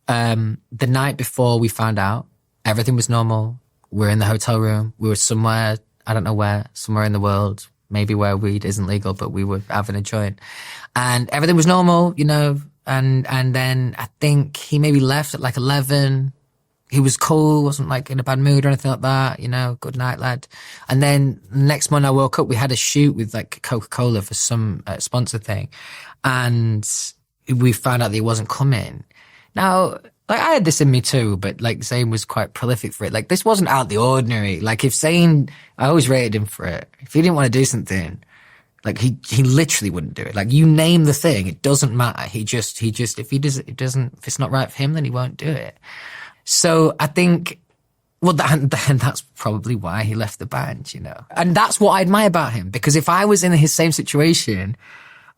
the night before we found out, everything was normal. We're in the hotel room. We were somewhere, I don't know where, somewhere in the world. maybe where weed isn't legal, but we were having a joint. And everything was normal, you know, and then I think he maybe left at like 11. He was cool, wasn't like in a bad mood or anything like that, you know, good night, lad. And then the next morning I woke up, we had a shoot with like Coca-Cola for some sponsor thing. And we found out that he wasn't coming. Now, like I had this in me too, but like Zayn was quite prolific for it. Like this wasn't out of the ordinary. Like if Zayn, I always rated him for it. If he didn't want to do something, like he literally wouldn't do it. Like you name the thing, it doesn't matter. He just, if if it's not right for him, then he won't do it. So I think, well, that's probably why he left the band, you know. And that's what I admire about him, because if I was in his same situation,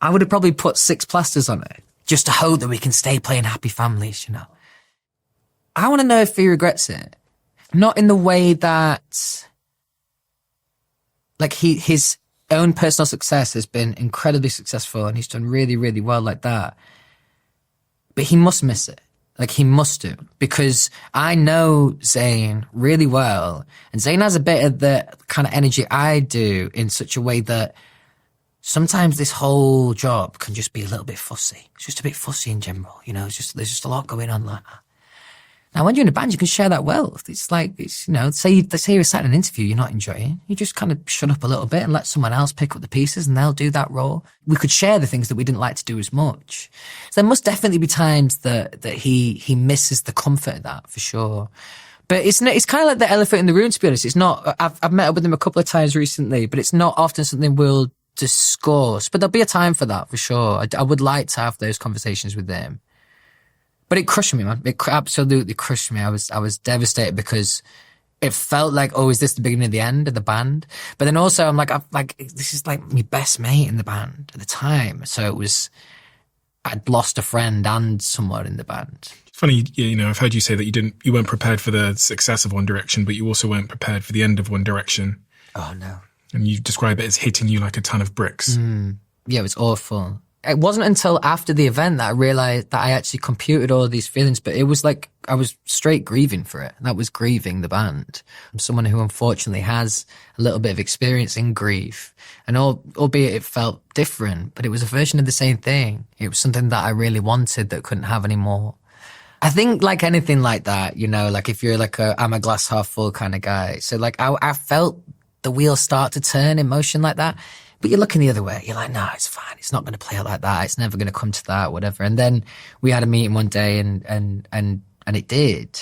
I would have probably put 6 plasters on it just to hope that we can stay playing Happy Families, you know. I want to know if he regrets it. Not in the way that, like his own personal success has been incredibly successful and he's done really, really well like that. But he must miss it. Like he must do, because I know Zayn really well, and Zayn has a bit of the kind of energy I do in such a way that sometimes this whole job can just be a little bit fussy. It's just a bit fussy in general, you know. There's just a lot going on like that. Now, when you're in a band, you can share that wealth. It's like, you know, say you're sat in an interview you're not enjoying. You just kind of shut up a little bit and let someone else pick up the pieces and they'll do that role. We could share the things that we didn't like to do as much. So there must definitely be times that he misses the comfort of that, for sure. But it's kind of like the elephant in the room, to be honest. It's not, I've met up with him a couple of times recently, but it's not often something we'll discuss. But there'll be a time for that, for sure. I would like to have those conversations with him. But it crushed me, man. It absolutely crushed me. I was devastated because it felt like, oh, is this the beginning of the end of the band? But then also I'm like, this is like my best mate in the band at the time. So I'd lost a friend and someone in the band. Funny, you know, I've heard you say that you weren't prepared for the success of One Direction, but you also weren't prepared for the end of One Direction. Oh, no. And you describe it as hitting you like a ton of bricks. Yeah, it was awful. It wasn't until after the event that I realized that I actually computed all of these feelings, but it was like I was straight grieving for it. That was grieving the band. I'm someone who unfortunately has a little bit of experience in grief, and albeit it felt different, but it was a version of the same thing. It was something that I really wanted that couldn't have anymore. I think like anything like that, you know, like if you're like I'm a glass half full kind of guy. So like I felt the wheels start to turn in motion like that. But you're looking the other way. You're like, no, it's fine. It's not going to play out like that. It's never going to come to that, whatever. And then we had a meeting one day and it did.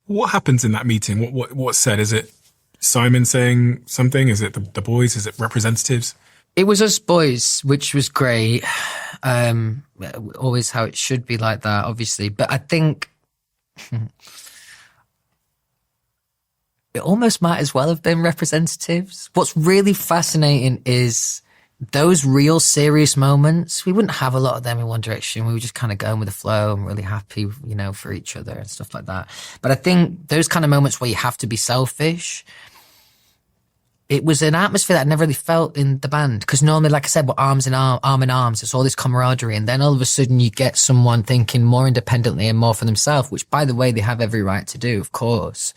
What happens in that meeting? What's said? Is it Simon saying something? Is it the boys? Is it representatives? It was us boys, which was great. Always how it should be like that, obviously. But I think it almost might as well have been representatives. What's really fascinating is those real serious moments. We wouldn't have a lot of them in One Direction. We were just kind of going with the flow and really happy, you know, for each other and stuff like that. But I think those kind of moments where you have to be selfish, it was an atmosphere that I never really felt in the band. Because normally, like I said, we're arm in arms. It's all this camaraderie. And then all of a sudden you get someone thinking more independently and more for themselves, which, by the way, they have every right to do, of course.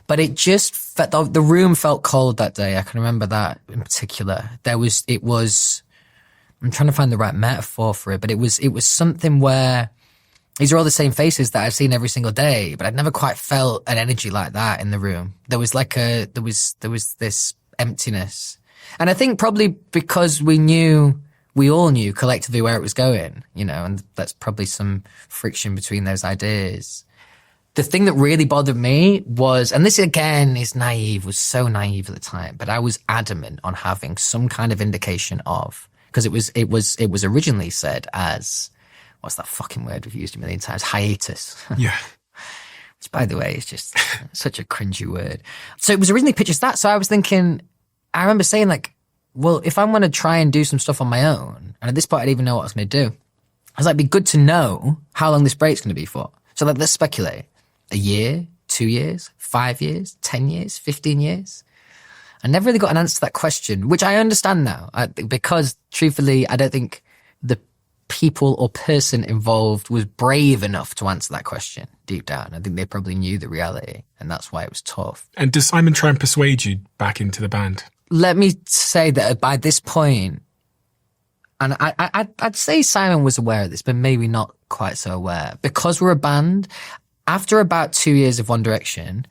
But it just felt, the room felt cold that day. I can remember that in particular. It was, I'm trying to find the right metaphor for it, but it was something where these are all the same faces that I've seen every single day, but I'd never quite felt an energy like that in the room. There was like there was this emptiness. And I think probably because we all knew collectively where it was going, you know, and that's probably some friction between those ideas. The thing that really bothered me was, and this again is naive, was so naive at the time, but I was adamant on having some kind of indication of, because it was originally said as, what's that fucking word we've used a million times? Hiatus. Yeah. Which, by the way, is just such a cringy word. So it was originally pitched as that. So I was thinking, I remember saying like, well, if I'm going to try and do some stuff on my own, and at this point I didn't even know what I was going to do, I was like, it'd be good to know how long this break's going to be for. So like, let's speculate. A year, 2 years, 5 years, 10 years, 15 years. I never really got an answer to that question, which I understand now, because truthfully, I don't think the people or person involved was brave enough to answer that question deep down. I think they probably knew the reality, and that's why it was tough. And does Simon try and persuade you back into the band? let me say that by this point, and I'd say Simon was aware of this, but maybe not quite so aware. Because we're a band, after about 2 years of One Direction,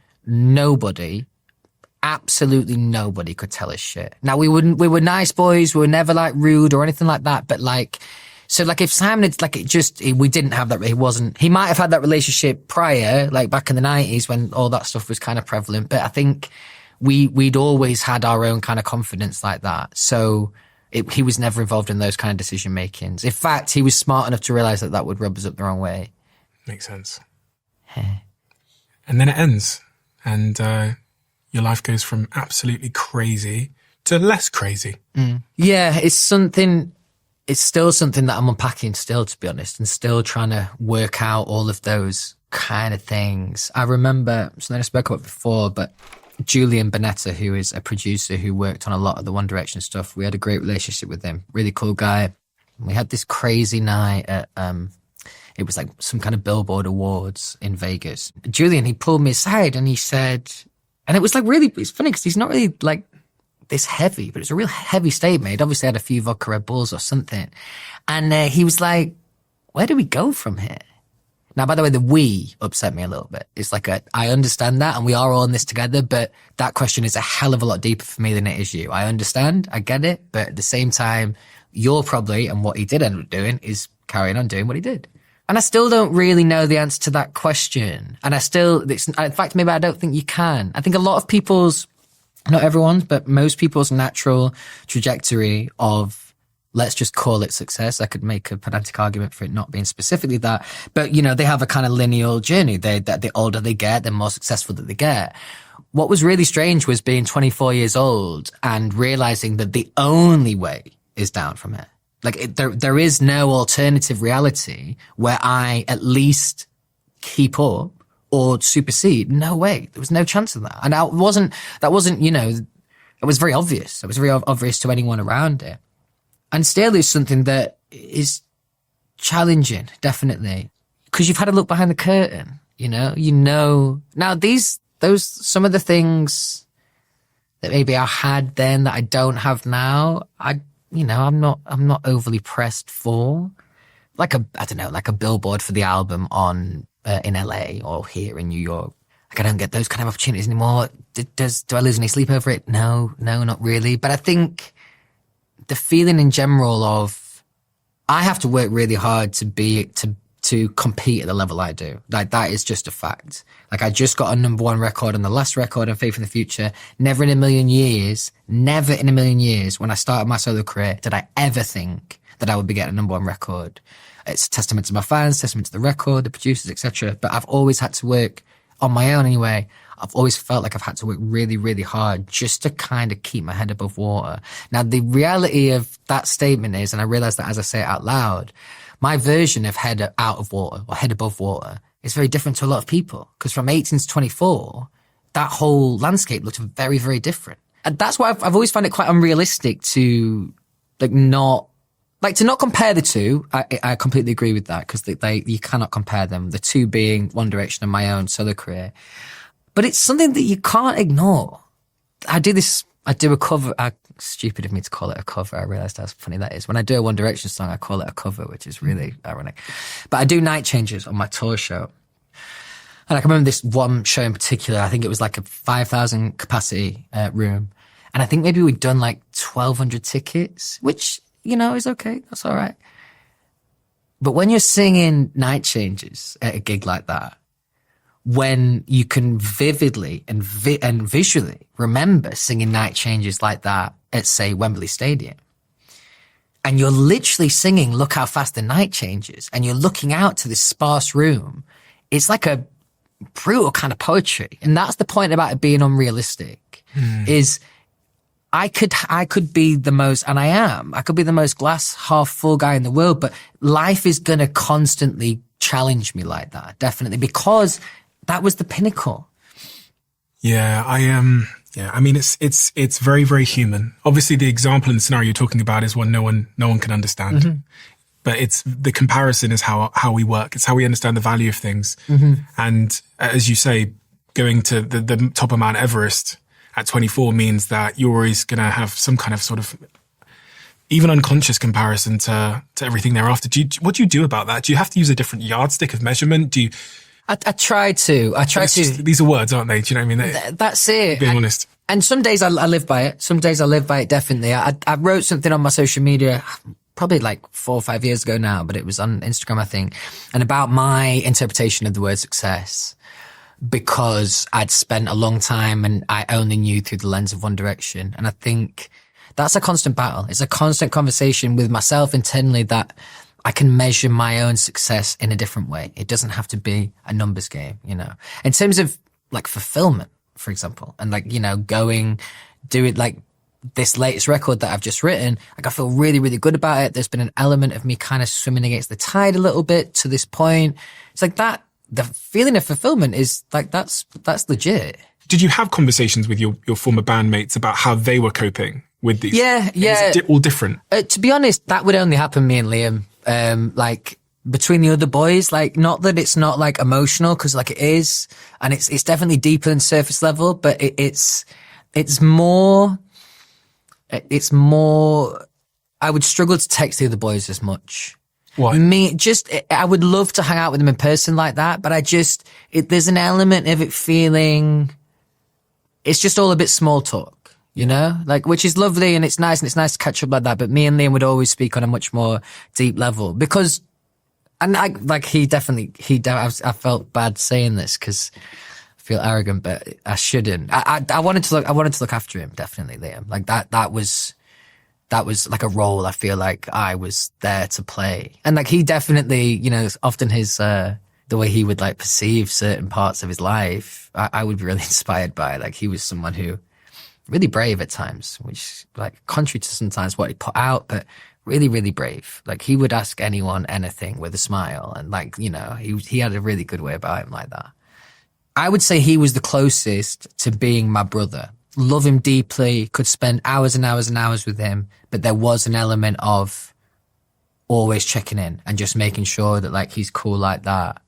absolutely nobody could tell us shit. Now, we were nice boys, we were never like rude or anything like that, but like, so like if Simon had like we didn't have that, he might have had that relationship prior, like back in the 90s when all that stuff was kind of prevalent, but I think we'd always had our own kind of confidence like that. So he was never involved in those kind of decision makings. In fact, he was smart enough to realize that would rub us up the wrong way. Makes sense. And then it ends, and your life goes from absolutely crazy to less crazy. Yeah, it's still something that I'm unpacking still, to be honest, and still trying to work out all of those kind of things. I remember something I spoke about before, but Julian Bonetta, who is a producer who worked on a lot of the One Direction stuff, we had a great relationship with him. Really cool guy. We had this crazy night at, it was like some kind of Billboard Awards in Vegas. Julian, he pulled me aside and he said, and it was like really, it's funny because he's not really like this heavy, but it's a real heavy statement. He'd obviously had a few vodka Red Bulls or something. And he was like, where do we go from here? Now, by the way, the we upset me a little bit. It's like I understand that and we are all in this together, but that question is a hell of a lot deeper for me than it is you. I understand, I get it, but at the same time, you're probably, and what he did end up doing is carrying on doing what he did. And I still don't really know the answer to that question. And in fact, maybe I don't think you can. I think a lot of people's, not everyone's, but most people's natural trajectory of, let's just call it success. I could make a pedantic argument for it not being specifically that, but they have a kind of lineal journey. That the older they get, the more successful that they get. What was really strange was being 24 years old and realizing that the only way is down from here. Like there is no alternative reality where I at least keep up or supersede. No way. There was no chance of that. And that wasn't, it was very obvious. It was very obvious to anyone around it. And still is something that is challenging, definitely. Because you've had a look behind the curtain, now some of the things that maybe I had then that I don't have now, I'm not overly pressed for. Like a billboard for the album in LA or here in New York. Like I don't get those kind of opportunities anymore. Do I lose any sleep over it? No, not really. But I think the feeling in general of I have to work really hard to compete at the level I do. Like that is just a fact. Like I just got a #1 record on the last record on Faith in the Future. Never in a million years when I started my solo career did I ever think that I would be getting a #1 record. It's a testament to my fans, testament to the record, the producers, etc. But I've always had to work on my own anyway. I've always felt like I've had to work really, really hard just to kind of keep my head above water. Now, the reality of that statement is, and I realize that as I say it out loud, my version of head out of water or head above water is very different to a lot of people. Because from 18 to 24, that whole landscape looked very, very different. And that's why I've always found it quite unrealistic to not compare the two. I completely agree with that because you cannot compare them. The two being One Direction and my own solo career. But it's something that you can't ignore. I do a cover. Stupid of me to call it a cover. I realized how funny that is. When I do a One Direction song, I call it a cover, which is really ironic. But I do night changes on my tour show. And I can remember this one show in particular. I think it was like a 5,000 capacity room. And I think maybe we'd done like 1,200 tickets, which, is okay. That's all right. But when you're singing night changes at a gig like that, when you can vividly and visually remember singing night changes like that at, say, Wembley Stadium, and you're literally singing Look How Fast the Night Changes, and you're looking out to this sparse room, it's like a brutal kind of poetry. And that's the point about it being unrealistic, is I could be the most, and I could be the most glass half full guy in the world, but life is going to constantly challenge me like that, definitely, because that was the pinnacle. Yeah, I mean, it's very, very human. Obviously, the example and the scenario you're talking about is one no one can understand. Mm-hmm. But it's the comparison is how we work. It's how we understand the value of things. Mm-hmm. And as you say, going to the top of Mount Everest at 24 means that you're always going to have some kind of sort of even unconscious comparison to everything thereafter. What do you do about that? Do you have to use a different yardstick of measurement? I try to. These are words, aren't they? Do you know what I mean? That's it. Being honest. And some days I live by it. Some days I live by it, definitely. I wrote something on my social media probably like 4 or 5 years ago now, but it was on Instagram, I think, and about my interpretation of the word success, because I'd spent a long time and I only knew through the lens of one direction. And I think that's a constant battle. It's a constant conversation with myself internally that I can measure my own success in a different way. It doesn't have to be a numbers game, you know, in terms of like fulfillment, for example, and like, you know, do it like this latest record that I've just written. Like I feel really, really good about it. There's been an element of me kind of swimming against the tide a little bit to this point. It's like that, the feeling of fulfillment is like, that's legit. Did you have conversations with your former bandmates about how they were coping with these? Yeah. Is it all different? To be honest, that would only happen me and Liam. Like between the other boys, like not that it's not like emotional, cause like it is, and it's definitely deeper than surface level, but it's more, I would struggle to text the other boys as much. Why? I would love to hang out with them in person like that, but there's an element of it feeling, it's just all a bit small talk, you know, like, which is lovely and it's nice to catch up like that. But me and Liam would always speak on a much more deep level because, and I felt bad saying this because I feel arrogant, but I shouldn't. I wanted to look after him, definitely, Liam. Like that was like a role I feel like I was there to play. And like he definitely, you know, often his, the way he would like perceive certain parts of his life, I would be really inspired by. Like he was someone who really brave at times, which like contrary to sometimes what he put out, but really, really brave. Like he would ask anyone anything with a smile. And like, you know, he had a really good way about him like that. I would say he was the closest to being my brother. Love him deeply, could spend hours and hours and hours with him, but there was an element of always checking in and just making sure that like he's cool like that.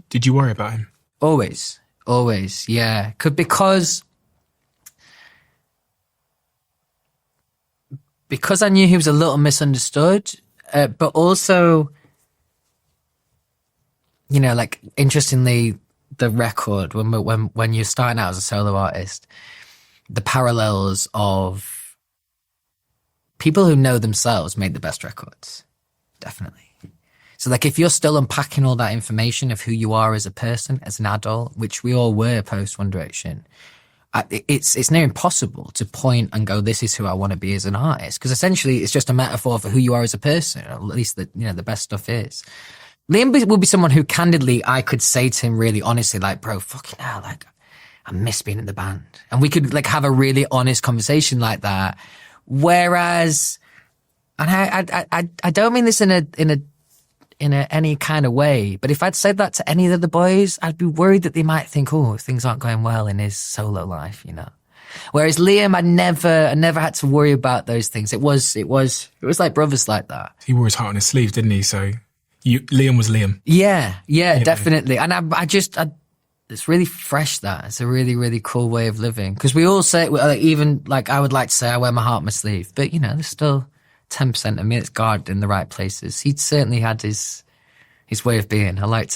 Did you worry about him? Always, yeah. Because I knew he was a little misunderstood, but also, you know, like interestingly, the record when you're starting out as a solo artist, the parallels of people who know themselves make the best records, definitely. So like if you're still unpacking all that information of who you are as a person, as an adult, which we all were post One Direction, it's near impossible to point and go, this is who I want to be as an artist. Because essentially it's just a metaphor for who you are as a person, or at least the best stuff is. Liam will be someone who candidly I could say to him really honestly, like, bro, fucking hell, like, I miss being in the band. And we could like have a really honest conversation like that. Whereas, and I don't mean this in any kind of way, but if I'd said that to any of the boys, I'd be worried that they might think, oh, things aren't going well in his solo life, you know. Whereas Liam, I never had to worry about those things. It was like brothers like that. He wore his heart on his sleeve, didn't he? So Liam was Liam. Yeah, definitely. And it's really fresh. That it's a really, really cool way of living. Because we all say, like, even like I would like to say I wear my heart on my sleeve, but you know, there's still 10% of me that's guarded in the right places. He certainly had his way of being. I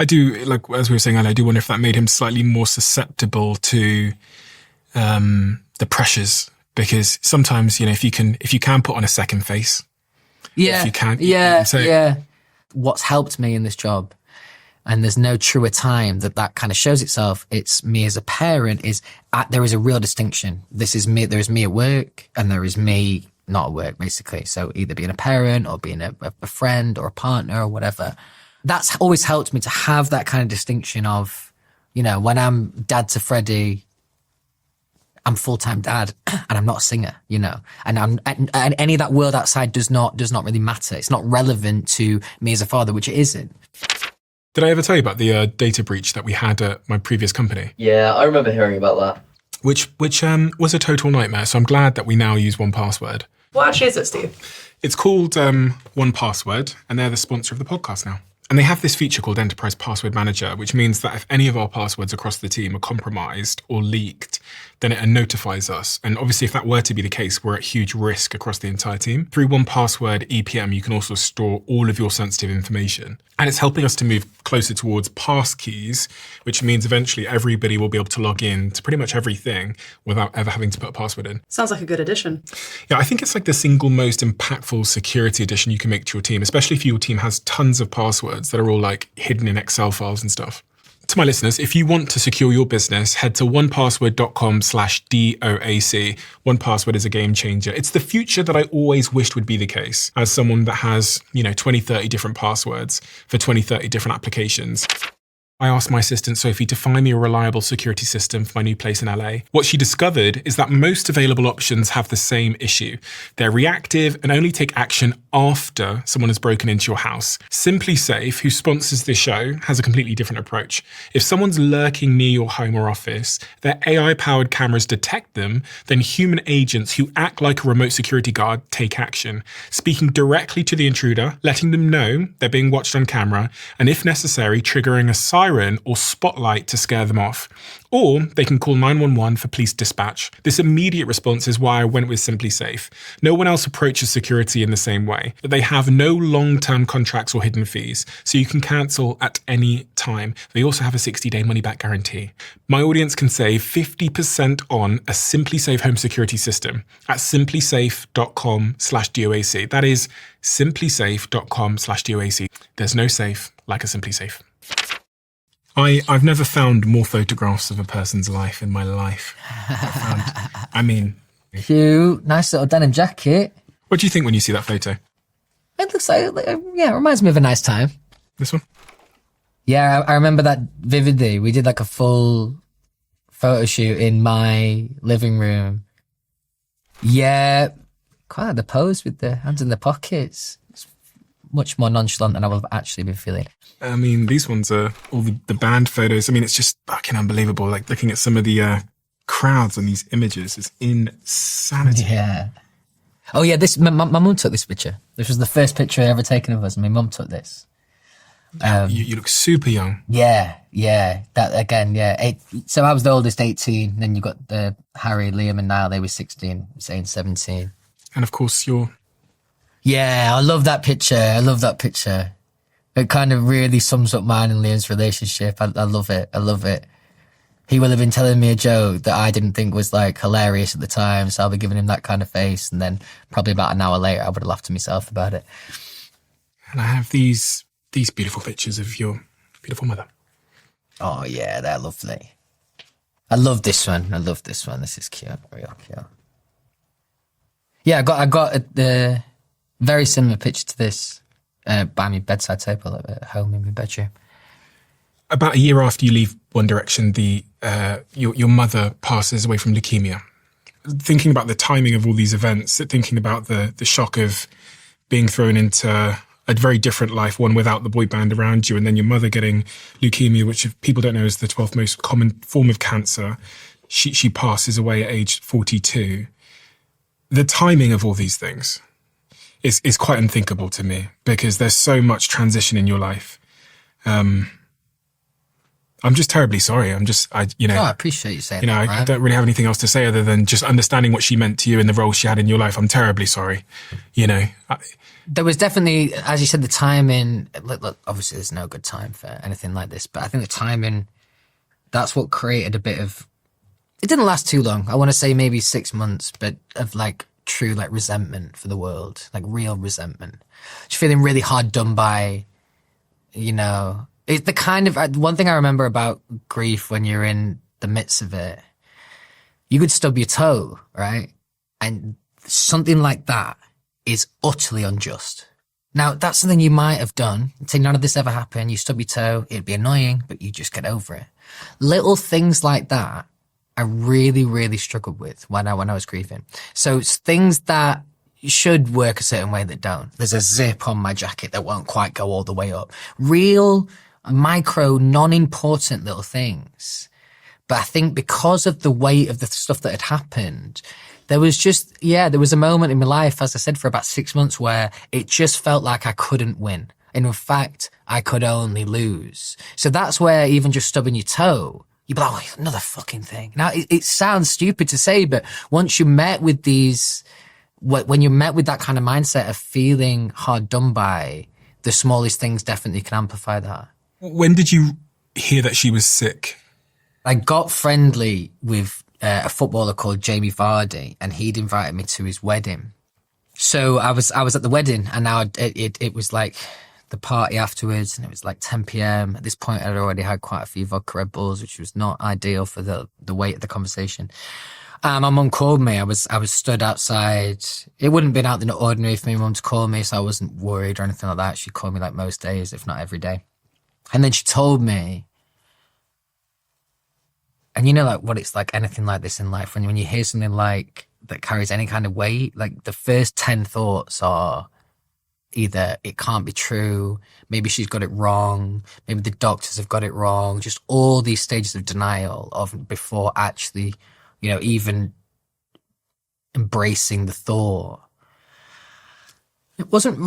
do, like, as we were saying earlier, I do wonder if that made him slightly more susceptible to the pressures, because sometimes, you know, if you can put on a second face. Yeah. If you can. Yeah. What's helped me in this job, and there's no truer time that kind of shows itself, it's me as a parent, there is a real distinction. This is me, there is me at work, and there is me not at work, basically. So either being a parent or being a friend or a partner or whatever. That's always helped me to have that kind of distinction of, you know, when I'm dad to Freddie, I'm full-time dad and I'm not a singer, you know, and any of that world outside does not really matter. It's not relevant to me as a father, which it isn't. Did I ever tell you about the data breach that we had at my previous company? Yeah, I remember hearing about that. Which was a total nightmare. So I'm glad that we now use 1Password. What actually is it, Steve? It's called 1Password, and they're the sponsor of the podcast now. And they have this feature called Enterprise Password Manager, which means that if any of our passwords across the team are compromised or leaked, then it notifies us. And obviously, if that were to be the case, we're at huge risk across the entire team. Through 1Password EPM, you can also store all of your sensitive information. And it's helping us to move closer towards passkeys, which means eventually everybody will be able to log in to pretty much everything without ever having to put a password in. Sounds like a good addition. Yeah, I think it's like the single most impactful security addition you can make to your team, especially if your team has tons of passwords that are all like hidden in Excel files and stuff. To my listeners, if you want to secure your business, head to onepassword.com/DOAC. 1Password is a game changer. It's the future that I always wished would be the case as someone that has, 20, 30 different passwords for 20, 30 different applications. I asked my assistant Sophie to find me a reliable security system for my new place in LA. What she discovered is that most available options have the same issue. They're reactive and only take action after someone has broken into your house. Simply Safe, who sponsors this show, has a completely different approach. If someone's lurking near your home or office, their AI-powered cameras detect them, then human agents who act like a remote security guard take action, speaking directly to the intruder, letting them know they're being watched on camera, and if necessary, triggering a siren or spotlight to scare them off. Or they can call 911 for police dispatch. This immediate response is why I went with Simply Safe. No one else approaches security in the same way, but they have no long-term contracts or hidden fees, so you can cancel at any time. They also have a 60-day money-back guarantee. My audience can save 50% on a Simply Safe home security system at simplysafe.com/DOAC. That is simplysafe.com/DOAC. There's no safe like a Simply Safe. I've never found more photographs of a person's life in my life. Cute, nice little denim jacket. What do you think when you see that photo? It looks like, it reminds me of a nice time. This one? Yeah, I remember that vividly. We did like a full photo shoot in my living room. Yeah, quite like the pose with the hands in the pockets. It's much more nonchalant than I would have actually been feeling. These ones are all the band photos. It's just fucking unbelievable. Like looking at some of the crowds on these images is insanity. Yeah. Oh yeah, my mum took this picture. This was the first picture I ever taken of us. My mum took this. You look super young. Yeah. That again, yeah. So I was the oldest, 18. Then you got the Harry, Liam, and Niall. They were 16, saying 17. And of course, you're. Yeah, I love that picture. It kind of really sums up mine and Liam's relationship. I love it. He will have been telling me a joke that I didn't think was like hilarious at the time, so I'll be giving him that kind of face, and then probably about an hour later I would have laughed to myself about it. And I have these beautiful pictures of your beautiful mother. Oh yeah, they're lovely. I love this one. This is cute, real cute. Yeah, I got a very similar picture to this by my bedside table at home in my bedroom. About a year after you leave One Direction, your mother passes away from leukemia. Thinking about the timing of all these events, thinking about the shock of being thrown into a very different life, one without the boy band around you, and then your mother getting leukemia, which if people don't know is the 12th most common form of cancer. She passes away at age 42. The timing of all these things is quite unthinkable to me because there's so much transition in your life. I'm just terribly sorry. I appreciate you saying that. I don't really have anything else to say other than just understanding what she meant to you and the role she had in your life. I'm terribly sorry. There was definitely, as you said, the timing. Look, obviously, there's no good time for anything like this, but I think the timing, that's what created a bit of. It didn't last too long. I want to say maybe 6 months, but of like true like resentment for the world, like real resentment. Just feeling really hard done by, It's the kind of, one thing I remember about grief when you're in the midst of it, you could stub your toe, right? And something like that is utterly unjust. Now, that's something you might have done. Say none of this ever happened. You stub your toe. It'd be annoying, but you just get over it. Little things like that, I really, really struggled with when I was grieving. So it's things that should work a certain way that don't. There's a zip on my jacket that won't quite go all the way up. Real micro, non-important little things. But I think because of the weight of the stuff that had happened, there was a moment in my life, as I said, for about 6 months where it just felt like I couldn't win. And in fact, I could only lose. So that's where even just stubbing your toe, you'd be like, oh, another fucking thing. Now, it sounds stupid to say, but once you're met with when you're met with that kind of mindset of feeling hard done by, the smallest things definitely can amplify that. When did you hear that she was sick? I got friendly with a footballer called Jamie Vardy, and he'd invited me to his wedding. So I was at the wedding, and now it was like the party afterwards, and it was like 10 p.m. At this point, I'd already had quite a few vodka Red Bulls, which was not ideal for the weight of the conversation. My mum called me. I was stood outside. It wouldn't have been out the ordinary for my mum to call me, so I wasn't worried or anything like that. She called me like most days, if not every day. And then she told me, and you know, like what it's like, anything like this in life, when you hear something like that carries any kind of weight, like the first 10 thoughts are either it can't be true, maybe she's got it wrong, maybe the doctors have got it wrong, just all these stages of denial of before actually, even embracing the thought. It wasn't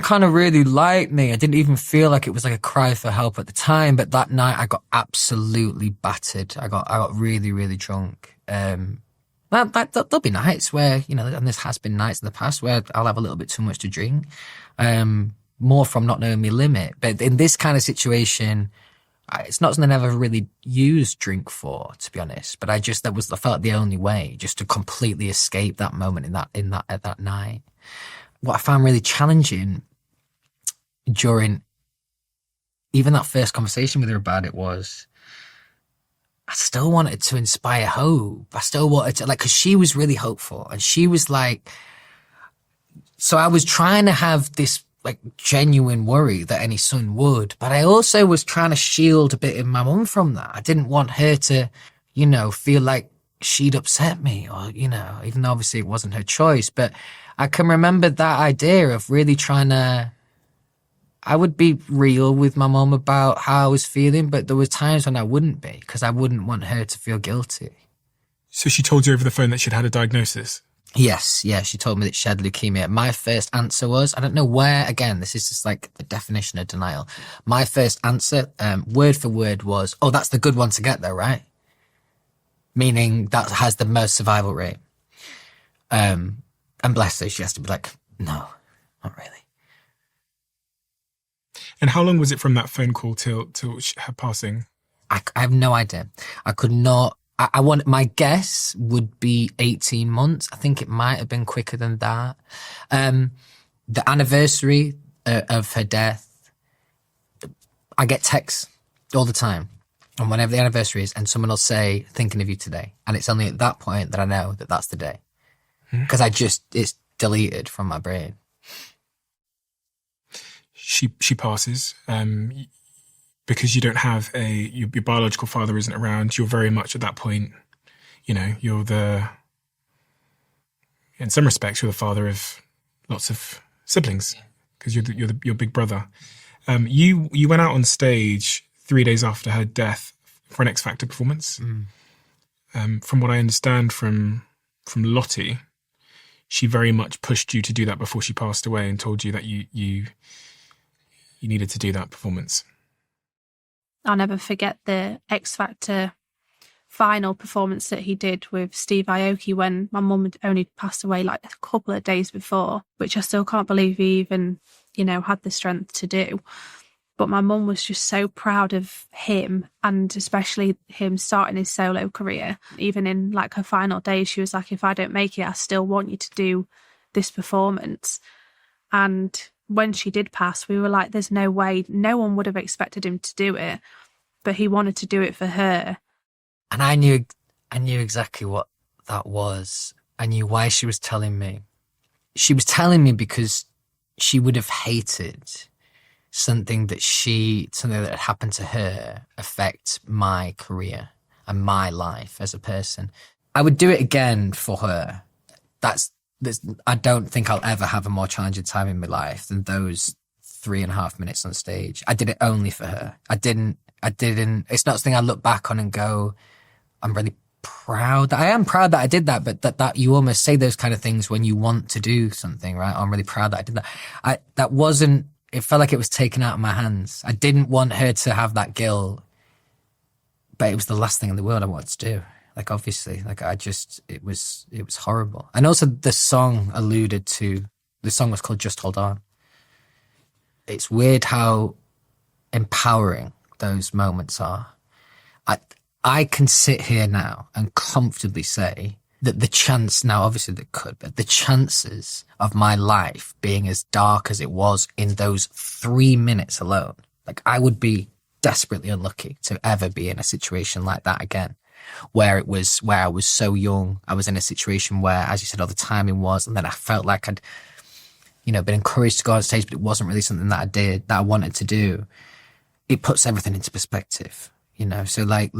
kind of really like me. I didn't even feel like it was like a cry for help at the time, but that night I got absolutely battered. I got really, really drunk. There'll be nights where, and this has been nights in the past where I'll have a little bit too much to drink, more from not knowing my limit. But in this kind of situation, it's not something I ever really used drink for, to be honest. But I felt the only way just to completely escape that moment at that night. What I found really challenging during even that first conversation with her about it was, I still wanted to inspire hope. I still wanted to, because she was really hopeful, and she was like, so I was trying to have this genuine worry that any son would, but I also was trying to shield a bit of my mum from that. I didn't want her to, feel like she'd upset me, or, even though obviously it wasn't her choice. But I can remember that idea of really trying to, I would be real with my mum about how I was feeling, but there were times when I wouldn't be, because I wouldn't want her to feel guilty. So she told you over the phone that she'd had a diagnosis? Yes, she told me that she had leukemia. My first answer was, I don't know where, again, this is just like the definition of denial. My first answer, word for word, was, oh, that's the good one to get though, right? Meaning that has the most survival rate. And bless her, she has to be like, no, not really. And how long was it from that phone call till her passing? I have no idea. I could not. My guess would be 18 months. I think it might have been quicker than that. The anniversary of her death, I get texts all the time. And whenever the anniversary is, and someone will say, thinking of you today. And it's only at that point that I know that that's the day. Because it's deleted from my brain. She passes. Because you don't have your biological father isn't around, you're very much at that point, you're in some respects, you're the father of lots of siblings, because you're your big brother. You went out on stage 3 days after her death for an X Factor performance. From what I understand from Lottie, she very much pushed you to do that before she passed away, and told you that you needed to do that performance. I'll never forget the X Factor final performance that he did with Steve Aoki when my mum had only passed away like a couple of days before, which I still can't believe he even, had the strength to do. But my mum was just so proud of him, and especially him starting his solo career. Even in like her final days, she was like, if I don't make it, I still want you to do this performance. And when she did pass, we were like, there's no way, no one would have expected him to do it, but he wanted to do it for her. And I knew exactly what that was. I knew why she was telling me. She was telling me because she would have hated something that had happened to her affect my career and my life as a person. I would do it again for her. I don't think I'll ever have a more challenging time in my life than those 3.5 minutes on stage. I did it only for her. I didn't, it's not something I look back on and go, I'm really proud. I am proud that I did that, but that you almost say those kind of things when you want to do something, right? I'm really proud that I did that. That wasn't it felt like it was taken out of my hands. I didn't want her to have that guilt, but it was the last thing in the world I wanted to do. Like, obviously, like it was horrible. And also the song was called Just Hold On. It's weird how empowering those moments are. I can sit here now and comfortably say that the chances of my life being as dark as it was in those 3 minutes alone, like, I would be desperately unlucky to ever be in a situation like that again, where I was so young. I was in a situation where, as you said, all the timing was, and then I felt like I'd, been encouraged to go on stage, but it wasn't really something that I wanted to do. It puts everything into perspective. So like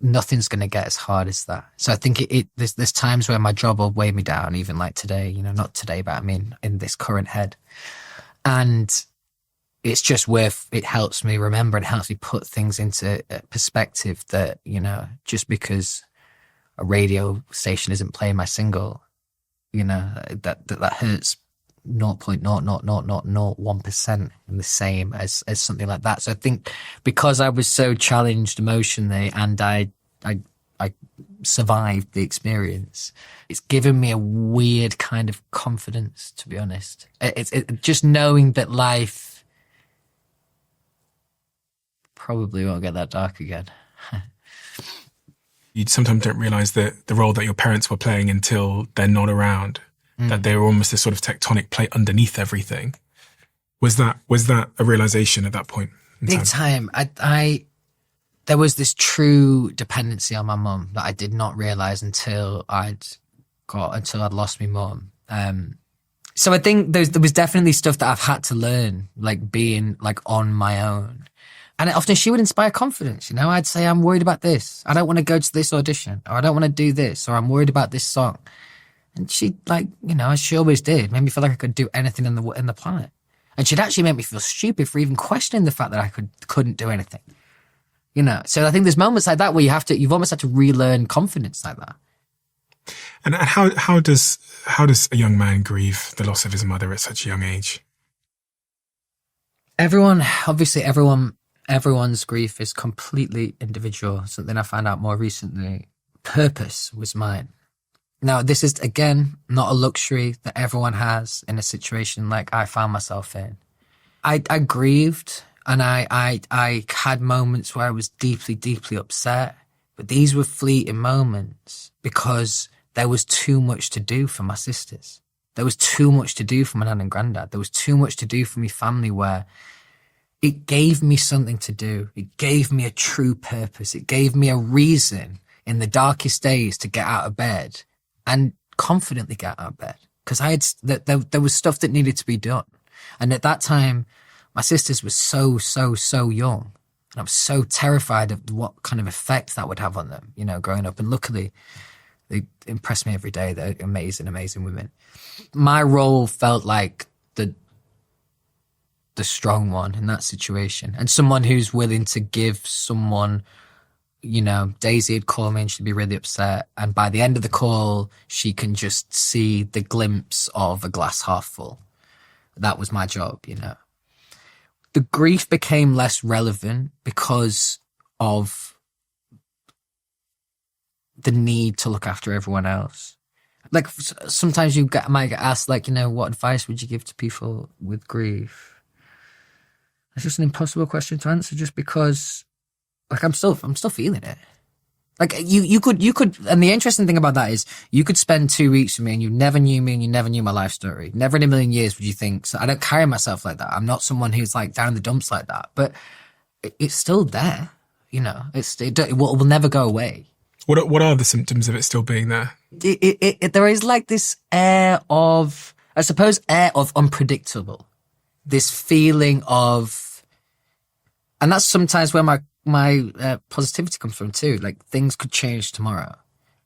nothing's going to get as hard as that. So I think there's times where my job will weigh me down, even like today, not today, but I mean, in this current head. And it's just it helps me remember and helps me put things into perspective that, just because a radio station isn't playing my single, that hurts 0.00001% in the same as something like that. So I think because I was so challenged emotionally and I survived the experience, it's given me a weird kind of confidence, to be honest. It's just knowing that life probably won't get that dark again. You sometimes don't realize the role that your parents were playing until they're not around. That they were almost this sort of tectonic plate underneath everything. Was that a realization at that point? Big time. There was this true dependency on my mum that I did not realize until I'd lost my mum. So I think there was definitely stuff that I've had to learn, like being like on my own. And often she would inspire confidence. I'd say, I'm worried about this. I don't want to go to this audition, or I don't want to do this, or I'm worried about this song. And she, as she always did, made me feel like I could do anything in the planet. And she'd actually make me feel stupid for even questioning the fact that I couldn't do anything. So I think there's moments like that where you've almost had to relearn confidence like that. And how does a young man grieve the loss of his mother at such a young age? Everyone's grief is completely individual. Something I found out more recently. Purpose was mine. Now, this is, again, not a luxury that everyone has in a situation like I found myself in. I grieved, and I had moments where I was deeply, deeply upset. But these were fleeting moments because there was too much to do for my sisters. There was too much to do for my nan and granddad. There was too much to do for my family, where it gave me something to do. It gave me a true purpose. It gave me a reason in the darkest days to get out of bed and confidently get out of bed, because there was stuff that needed to be done. And at that time, my sisters were so young, and I was so terrified of what kind of effect that would have on them, growing up. And luckily, they impressed me every day. They're amazing, amazing women. My role felt like the strong one in that situation, and someone who's willing to give someone. Daisy would call me and she'd be really upset. And by the end of the call, she can just see the glimpse of a glass half full. That was my job, The grief became less relevant because of the need to look after everyone else. Like, sometimes might get asked, what advice would you give to people with grief? It's just an impossible question to answer, just because I'm still feeling it. Like, you could, and the interesting thing about that is you could spend 2 weeks with me and you never knew me and you never knew my life story. Never in a million years would you think. So I don't carry myself like that. I'm not someone who's down in the dumps like that, but it's still there. It will never go away. What are the symptoms of it still being there? There is this air of unpredictable, this feeling of, and that's sometimes where my positivity comes from too. Things could change tomorrow.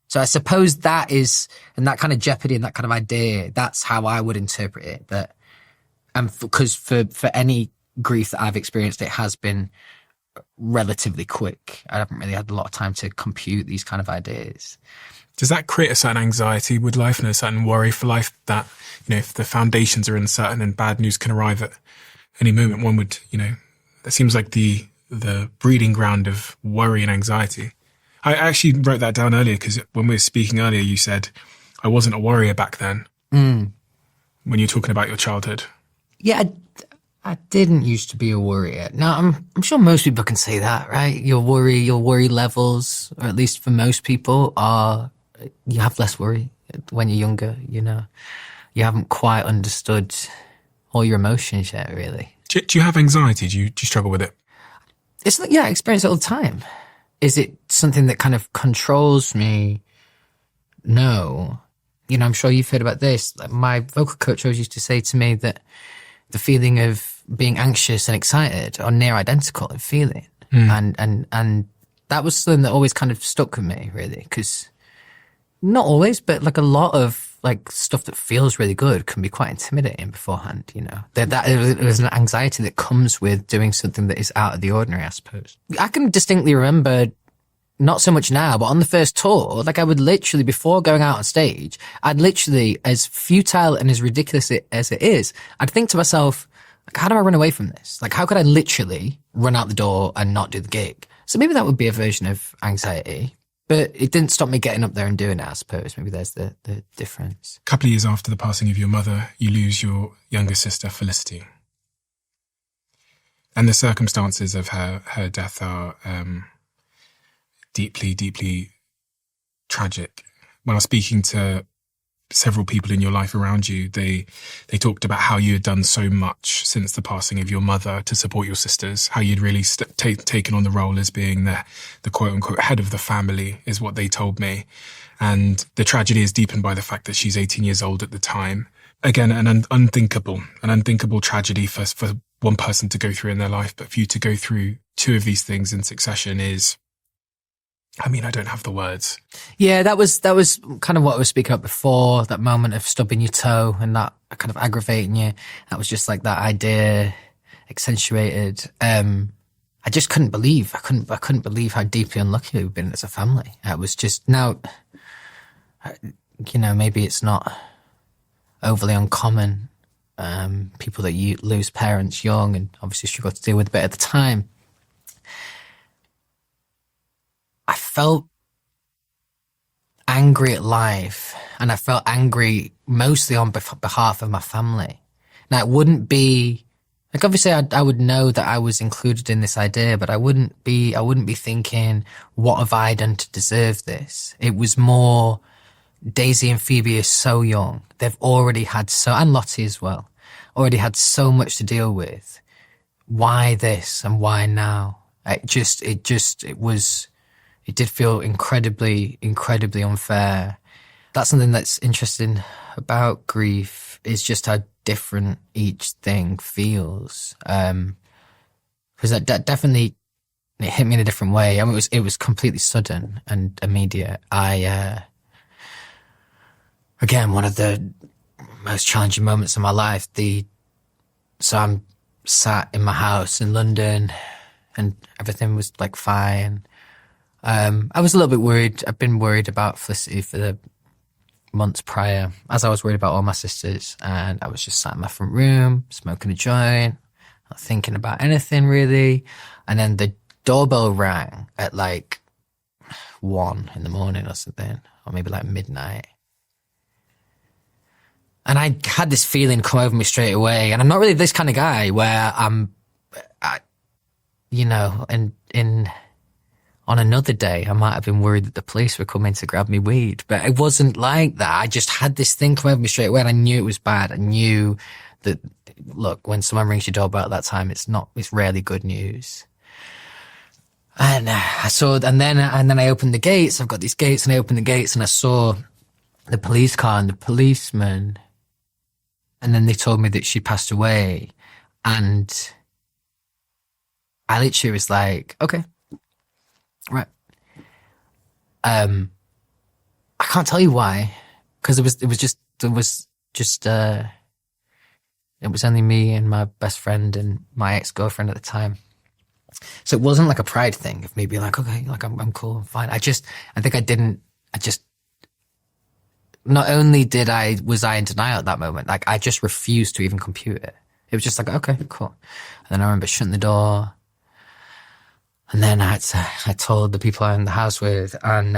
So I suppose that is, and that kind of jeopardy and that kind of idea, that's how I would interpret it. That, and because for any grief that I've experienced, it has been relatively quick. I haven't really had a lot of time to compute these kind of ideas. Does that create a certain anxiety with life and a certain worry for life that, if the foundations are uncertain and bad news can arrive at any moment one would, that seems like the breeding ground of worry and anxiety. I actually wrote that down earlier because when we were speaking earlier, you said, I wasn't a worrier back then. When you're talking about your childhood. Yeah, I didn't used to be a worrier. Now, I'm sure most people can say that, right? Your worry levels, or at least for most people, you have less worry when you're younger, You haven't quite understood all your emotions yet, really. Do you have anxiety? Do you struggle with it? It's like, I experience it all the time. Is it something that kind of controls me? No. I'm sure you've heard about this. My vocal coach always used to say to me that the feeling of being anxious and excited are near identical in feeling. And that was something that always kind of stuck with me, really, because not always, but like a lot of like stuff that feels really good can be quite intimidating beforehand, That it was an anxiety that comes with doing something that is out of the ordinary, I suppose. I can distinctly remember, not so much now, but on the first tour, like I would literally, before going out on stage, I'd literally, as futile and as ridiculous as it is, I'd think to myself, like, how do I run away from this? Like, how could I literally run out the door and not do the gig? So maybe that would be a version of anxiety, but it didn't stop me getting up there and doing it, I suppose. Maybe there's the difference. A couple of years after the passing of your mother, you lose your younger sister, Felicity. And the circumstances of her death are deeply, deeply tragic. When I was speaking to several people in your life around you, they talked about how you had done so much since the passing of your mother to support your sisters, how you'd really taken on the role as being the quote-unquote head of the family, is what they told me. And the tragedy is deepened by the fact that she's 18 years old at the time. Again, an unthinkable tragedy for one person to go through in their life, but for you to go through two of these things in succession is, I don't have the words. Yeah, that was kind of what I was speaking about before, that moment of stubbing your toe and that kind of aggravating you. That was just like that idea accentuated. I just couldn't believe, I couldn't believe how deeply unlucky we've been as a family. It was just, now, maybe it's not overly uncommon. People that you lose parents young and obviously struggle to deal with, but at the time, I felt angry at life, and I felt angry mostly on behalf of my family. Now, it wouldn't be, like, obviously I would know that I was included in this idea, but I wouldn't be thinking, what have I done to deserve this? It was more, Daisy and Phoebe are so young. They've already had and Lottie as well, already had so much to deal with. Why this and why now? It did feel incredibly, incredibly unfair. That's something that's interesting about grief, is just how different each thing feels. Because that definitely, it hit me in a different way. It was completely sudden and immediate. Again, one of the most challenging moments of my life. So I'm sat in my house in London, and everything was like fine. I was a little bit worried. I've been worried about Felicity for the months prior, as I was worried about all my sisters. And I was just sat in my front room, smoking a joint, not thinking about anything really. And then the doorbell rang at like 1 in the morning or something, or maybe like midnight. And I had this feeling come over me straight away. And I'm not really this kind of guy where on another day, I might have been worried that the police were coming to grab me weed, but it wasn't like that. I just had this thing come over me straight away, and I knew it was bad. I knew that, look, when someone rings your doorbell at that time, it's rarely good news. And then I opened the gates. I've got these gates, and I opened the gates, and I saw the police car and the policeman. And then they told me that she passed away. And I literally was like, okay. Right. I can't tell you why, because it was only me and my best friend and my ex-girlfriend at the time. So it wasn't like a pride thing of me being like, okay, like I'm cool, I'm fine. Not only was I in denial at that moment, like I just refused to even compute it. It was just like, okay, cool. And then I remember shutting the door. And then I told the people I'm in the house with, and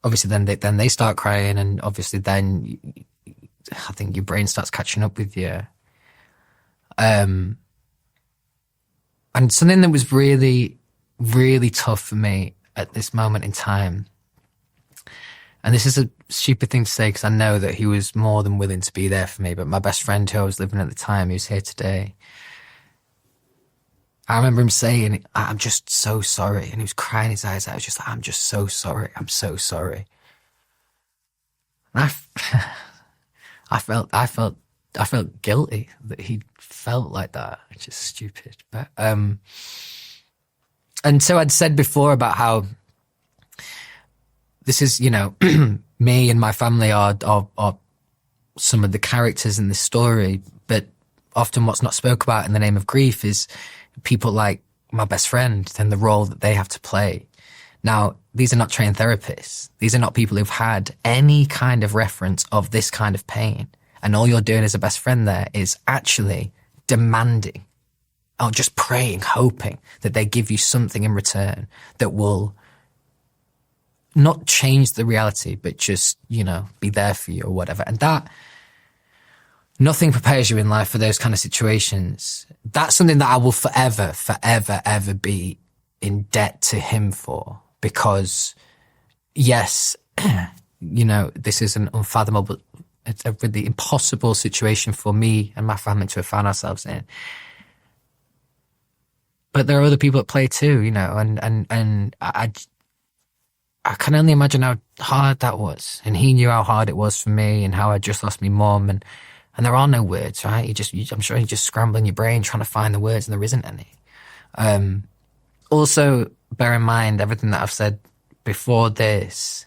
obviously then they start crying, and obviously then I think your brain starts catching up with you. And something that was really, really tough for me at this moment in time, and this is a stupid thing to say because I know that he was more than willing to be there for me, but my best friend who I was living at the time, who's here today, I remember him saying, I'm just so sorry. And he was crying his eyes out. I was just like, I'm just so sorry. I'm so sorry. And I felt guilty that he felt like that. It's just stupid. But, and so I'd said before about how this is, me and my family are some of the characters in this story, but often what's not spoke about in the name of grief is people like my best friend and the role that they have to play. Now, these are not trained therapists. These are not people who've had any kind of reference of this kind of pain. And all you're doing as a best friend there is actually demanding or just praying, hoping that they give you something in return that will not change the reality, but just, be there for you or whatever. And that, nothing prepares you in life for those kind of situations. That's something that I will forever, ever be in debt to him for. Because, yes, this is an unfathomable, it's a really impossible situation for me and my family to have found ourselves in. But there are other people at play too, and I can only imagine how hard that was. And he knew how hard it was for me and how I just lost my mum. And there are no words, right? I'm sure you're just scrambling your brain trying to find the words, and there isn't any. Also, bear in mind everything that I've said before this.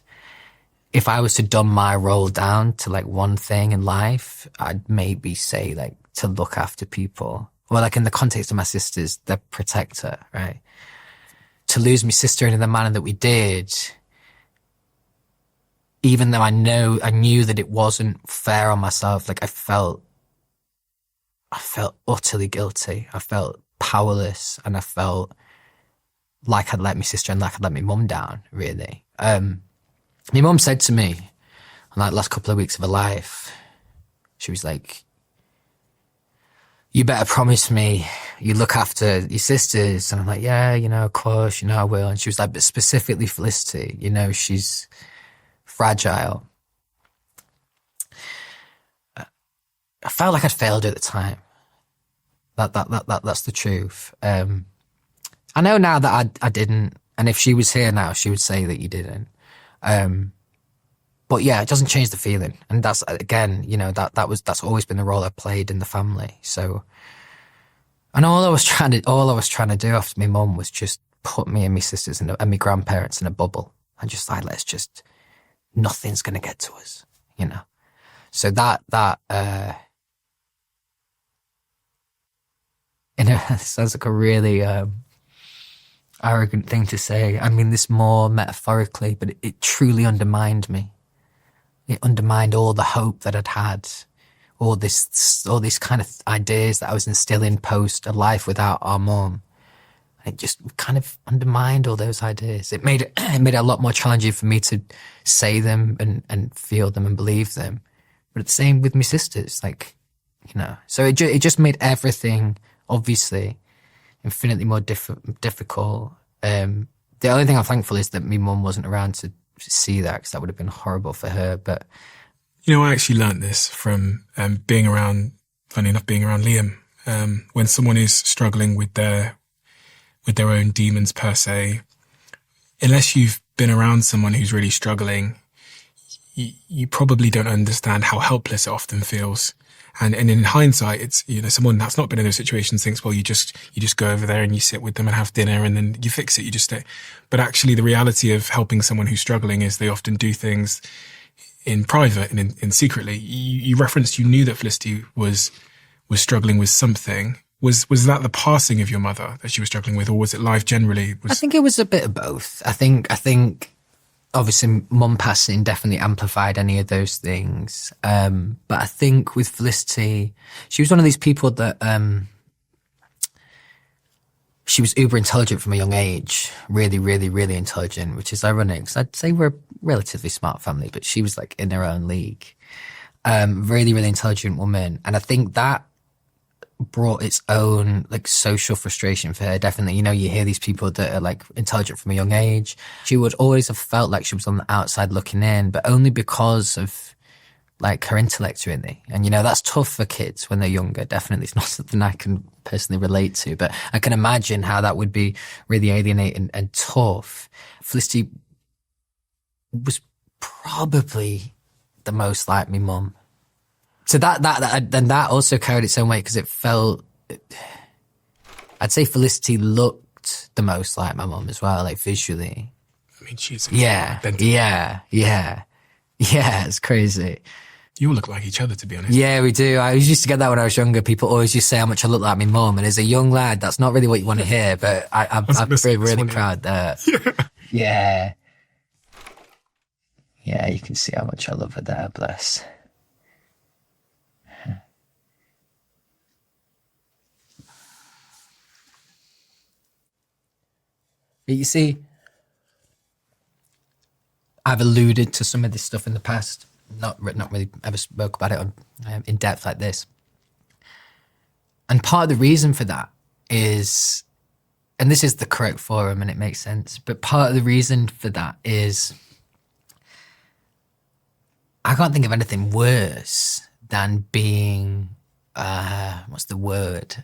If I was to dumb my role down to one thing in life, I'd maybe say to look after people. Well, in the context of my sisters, the protector, right? To lose my sister in the manner that we did, even though I knew that it wasn't fair on myself, I felt utterly guilty. I felt powerless, and I felt like I'd let my sister and like I'd let my mum down, really. My mum said to me, in the last couple of weeks of her life, she was like, you better promise me you look after your sisters. And I'm like, yeah, of course, I will. And she was like, but specifically Felicity, she's fragile. I felt like I'd failed her at the time. That's the truth. I know now that I didn't, and if she was here now, she would say that you didn't. But yeah, it doesn't change the feeling, and that's again, that's always been the role I played in the family. So, and all I was trying to do after my mum was just put me and my sisters and my grandparents in a bubble, and just nothing's gonna get to us, So that it sounds like a really arrogant thing to say. I mean this more metaphorically, but it truly undermined me. It undermined all the hope that I'd had, all these kind of ideas that I was instilling post a life without our mum. It just kind of undermined all those ideas. It made it a lot more challenging for me to say them and feel them and believe them. But it's the same with my sisters, So it just made everything obviously infinitely more difficult. The only thing I'm thankful is that my mum wasn't around to see that, because that would have been horrible for her. But I actually learnt this from being around Liam. When someone is struggling with their own demons per se, unless you've been around someone who's really struggling, you probably don't understand how helpless it often feels. And in hindsight, it's, someone that's not been in those situations thinks, well, you just go over there and you sit with them and have dinner and then you fix it, you just stay. But actually the reality of helping someone who's struggling is they often do things in private and in secretly. You referenced, you knew that Felicity was struggling with something. Was that the passing of your mother that she was struggling with, or was it life generally? I think it was a bit of both. I think obviously mum passing definitely amplified any of those things. But I think with Felicity, she was one of these people that, she was uber intelligent from a young age, really, really, really intelligent, which is ironic because I'd say we're a relatively smart family, but she was like in her own league. Really, really intelligent woman. And I think that brought its own like social frustration for her. Definitely, you know, you hear these people that are like intelligent from a young age. She would always have felt like she was on the outside looking in, but only because of like her intellect, really. And, you know, that's tough for kids when they're younger. Definitely. It's not something I can personally relate to, but I can imagine how that would be really alienating and tough. Felicity was probably the most like me mum. So that also carried its own weight because it felt, I'd say Felicity looked the most like my mum as well, like visually. I mean, she's Yeah, it's crazy. You all look like each other, to be honest. Yeah, we do. I used to get that when I was younger. People always used to say how much I look like my mum. And as a young lad, that's not really what you want to hear, but I'm really proud that. Yeah. Yeah, you can see how much I love her there, bless. But you see, I've alluded to some of this stuff in the past, not really ever spoke about it in depth like this. And part of the reason for that is, and this is the correct forum and it makes sense, but part of the reason for that is I can't think of anything worse than being, what's the word?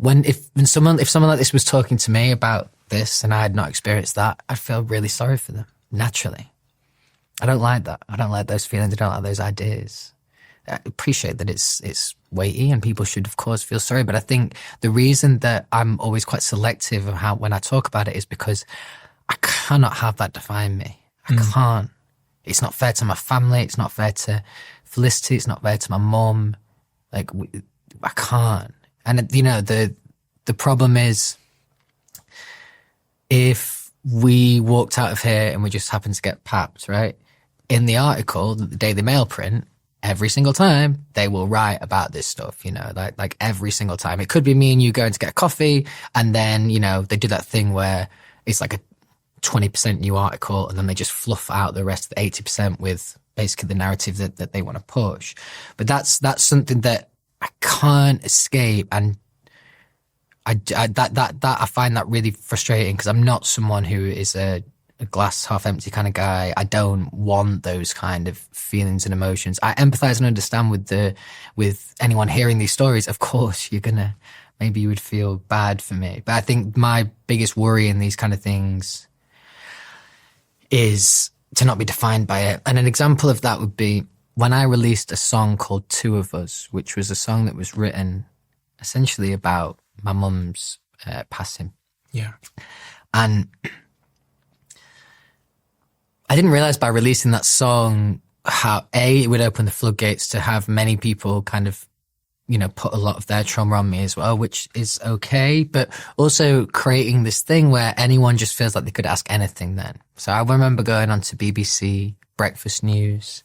If someone like this was talking to me about this and I had not experienced that, I'd feel really sorry for them, naturally. I don't like that. I don't like those feelings. I don't like those ideas. I appreciate that it's weighty and people should, of course, feel sorry. But I think the reason that I'm always quite selective of when I talk about it is because I cannot have that define me. I can't. It's not fair to my family. It's not fair to Felicity. It's not fair to my mum. Like, I can't. And, you know, the problem is if we walked out of here and we just happened to get papped, right? In the article that the Daily Mail print, every single time they will write about this stuff, you know, like every single time. It could be me and you going to get a coffee and then, you know, they do that thing where it's like a 20% new article and then they just fluff out the rest of the 80% with basically the narrative that they want to push. But that's something that I can't escape, and I find that really frustrating because I'm not someone who is a glass half empty kind of guy. I don't want those kind of feelings and emotions. I empathize and understand with anyone hearing these stories. Of course, maybe you would feel bad for me. But I think my biggest worry in these kind of things is to not be defined by it. And an example of that would be when I released a song called Two of Us, which was a song that was written essentially about my mum's passing. Yeah. And I didn't realize by releasing that song how it would open the floodgates to have many people kind of, you know, put a lot of their trauma on me as well, which is okay, but also creating this thing where anyone just feels like they could ask anything then. So I remember going on to BBC Breakfast News,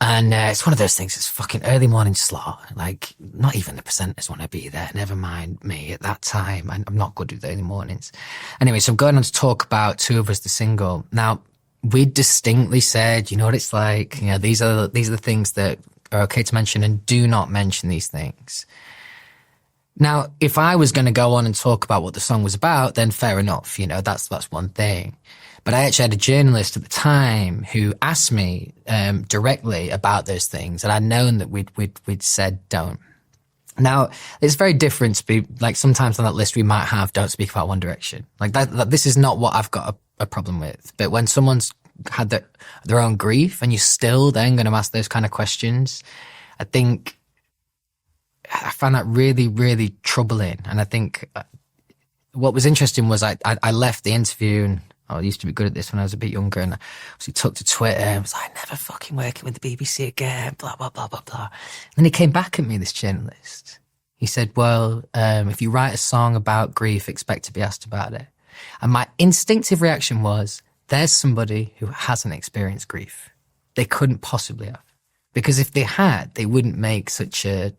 and it's one of those things, it's fucking early morning slot. Like, not even the presenters want to be there, never mind me at that time. I'm not good with early mornings. Anyway, so I'm going on to talk about Two of Us, the single. Now, we distinctly said, you know what it's like, you know, these are the things that are okay to mention, and do not mention these things. Now, if I was going to go on and talk about what the song was about, then fair enough, you know, that's one thing. But I actually had a journalist at the time who asked me directly about those things, and I'd known that we'd said don't. Now, it's very different to be, like, sometimes on that list we might have don't speak about One Direction. Like, that this is not what I've got a problem with. But when someone's had their own grief and you're still then going to ask those kind of questions, I think I found that really, really troubling. And I think what was interesting was I left the interview, and I used to be good at this when I was a bit younger, and I obviously took to Twitter and was like, never fucking working with the BBC again, blah, blah, blah, blah, blah. And then he came back at me, this journalist. He said, well, if you write a song about grief, expect to be asked about it. And my instinctive reaction was, there's somebody who hasn't experienced grief. They couldn't possibly have. Because if they had, they wouldn't make such a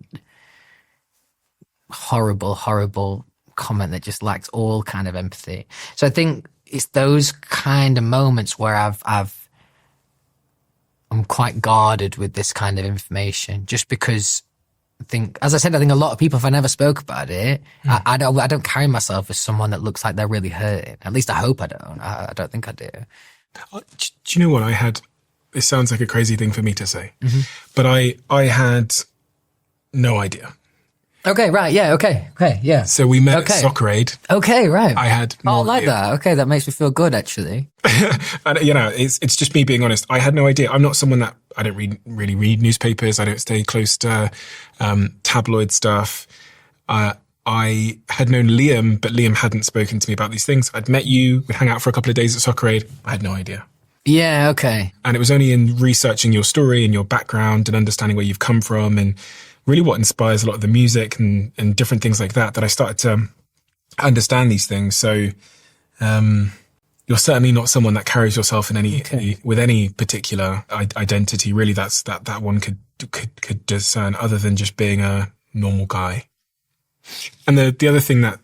horrible, horrible comment that just lacks all kind of empathy. So I think it's those kind of moments where I'm quite guarded with this kind of information, just because I think, as I said, I think a lot of people, if I never spoke about it, I don't carry myself as someone that looks like they're really hurting. At least I hope I don't. I don't think I do. Do you know what it sounds like a crazy thing for me to say, but I had no idea. Okay, right, yeah, okay, yeah. So we met at Soccer Aid. Okay, right. I had no I like idea. that. Okay, that makes me feel good, actually. And, it's just me being honest. I had no idea. I'm not someone that, I don't really read newspapers. I don't stay close to tabloid stuff. I had known Liam, but Liam hadn't spoken to me about these things. I'd met you, we'd hang out for a couple of days at Soccer Aid. I had no idea. Yeah, okay. And it was only in researching your story and your background and understanding where you've come from and really what inspires a lot of the music and different things like that I started to understand these things. So you're certainly not someone that carries yourself in with any particular identity. Really, that's that one could discern, other than just being a normal guy. And the other thing that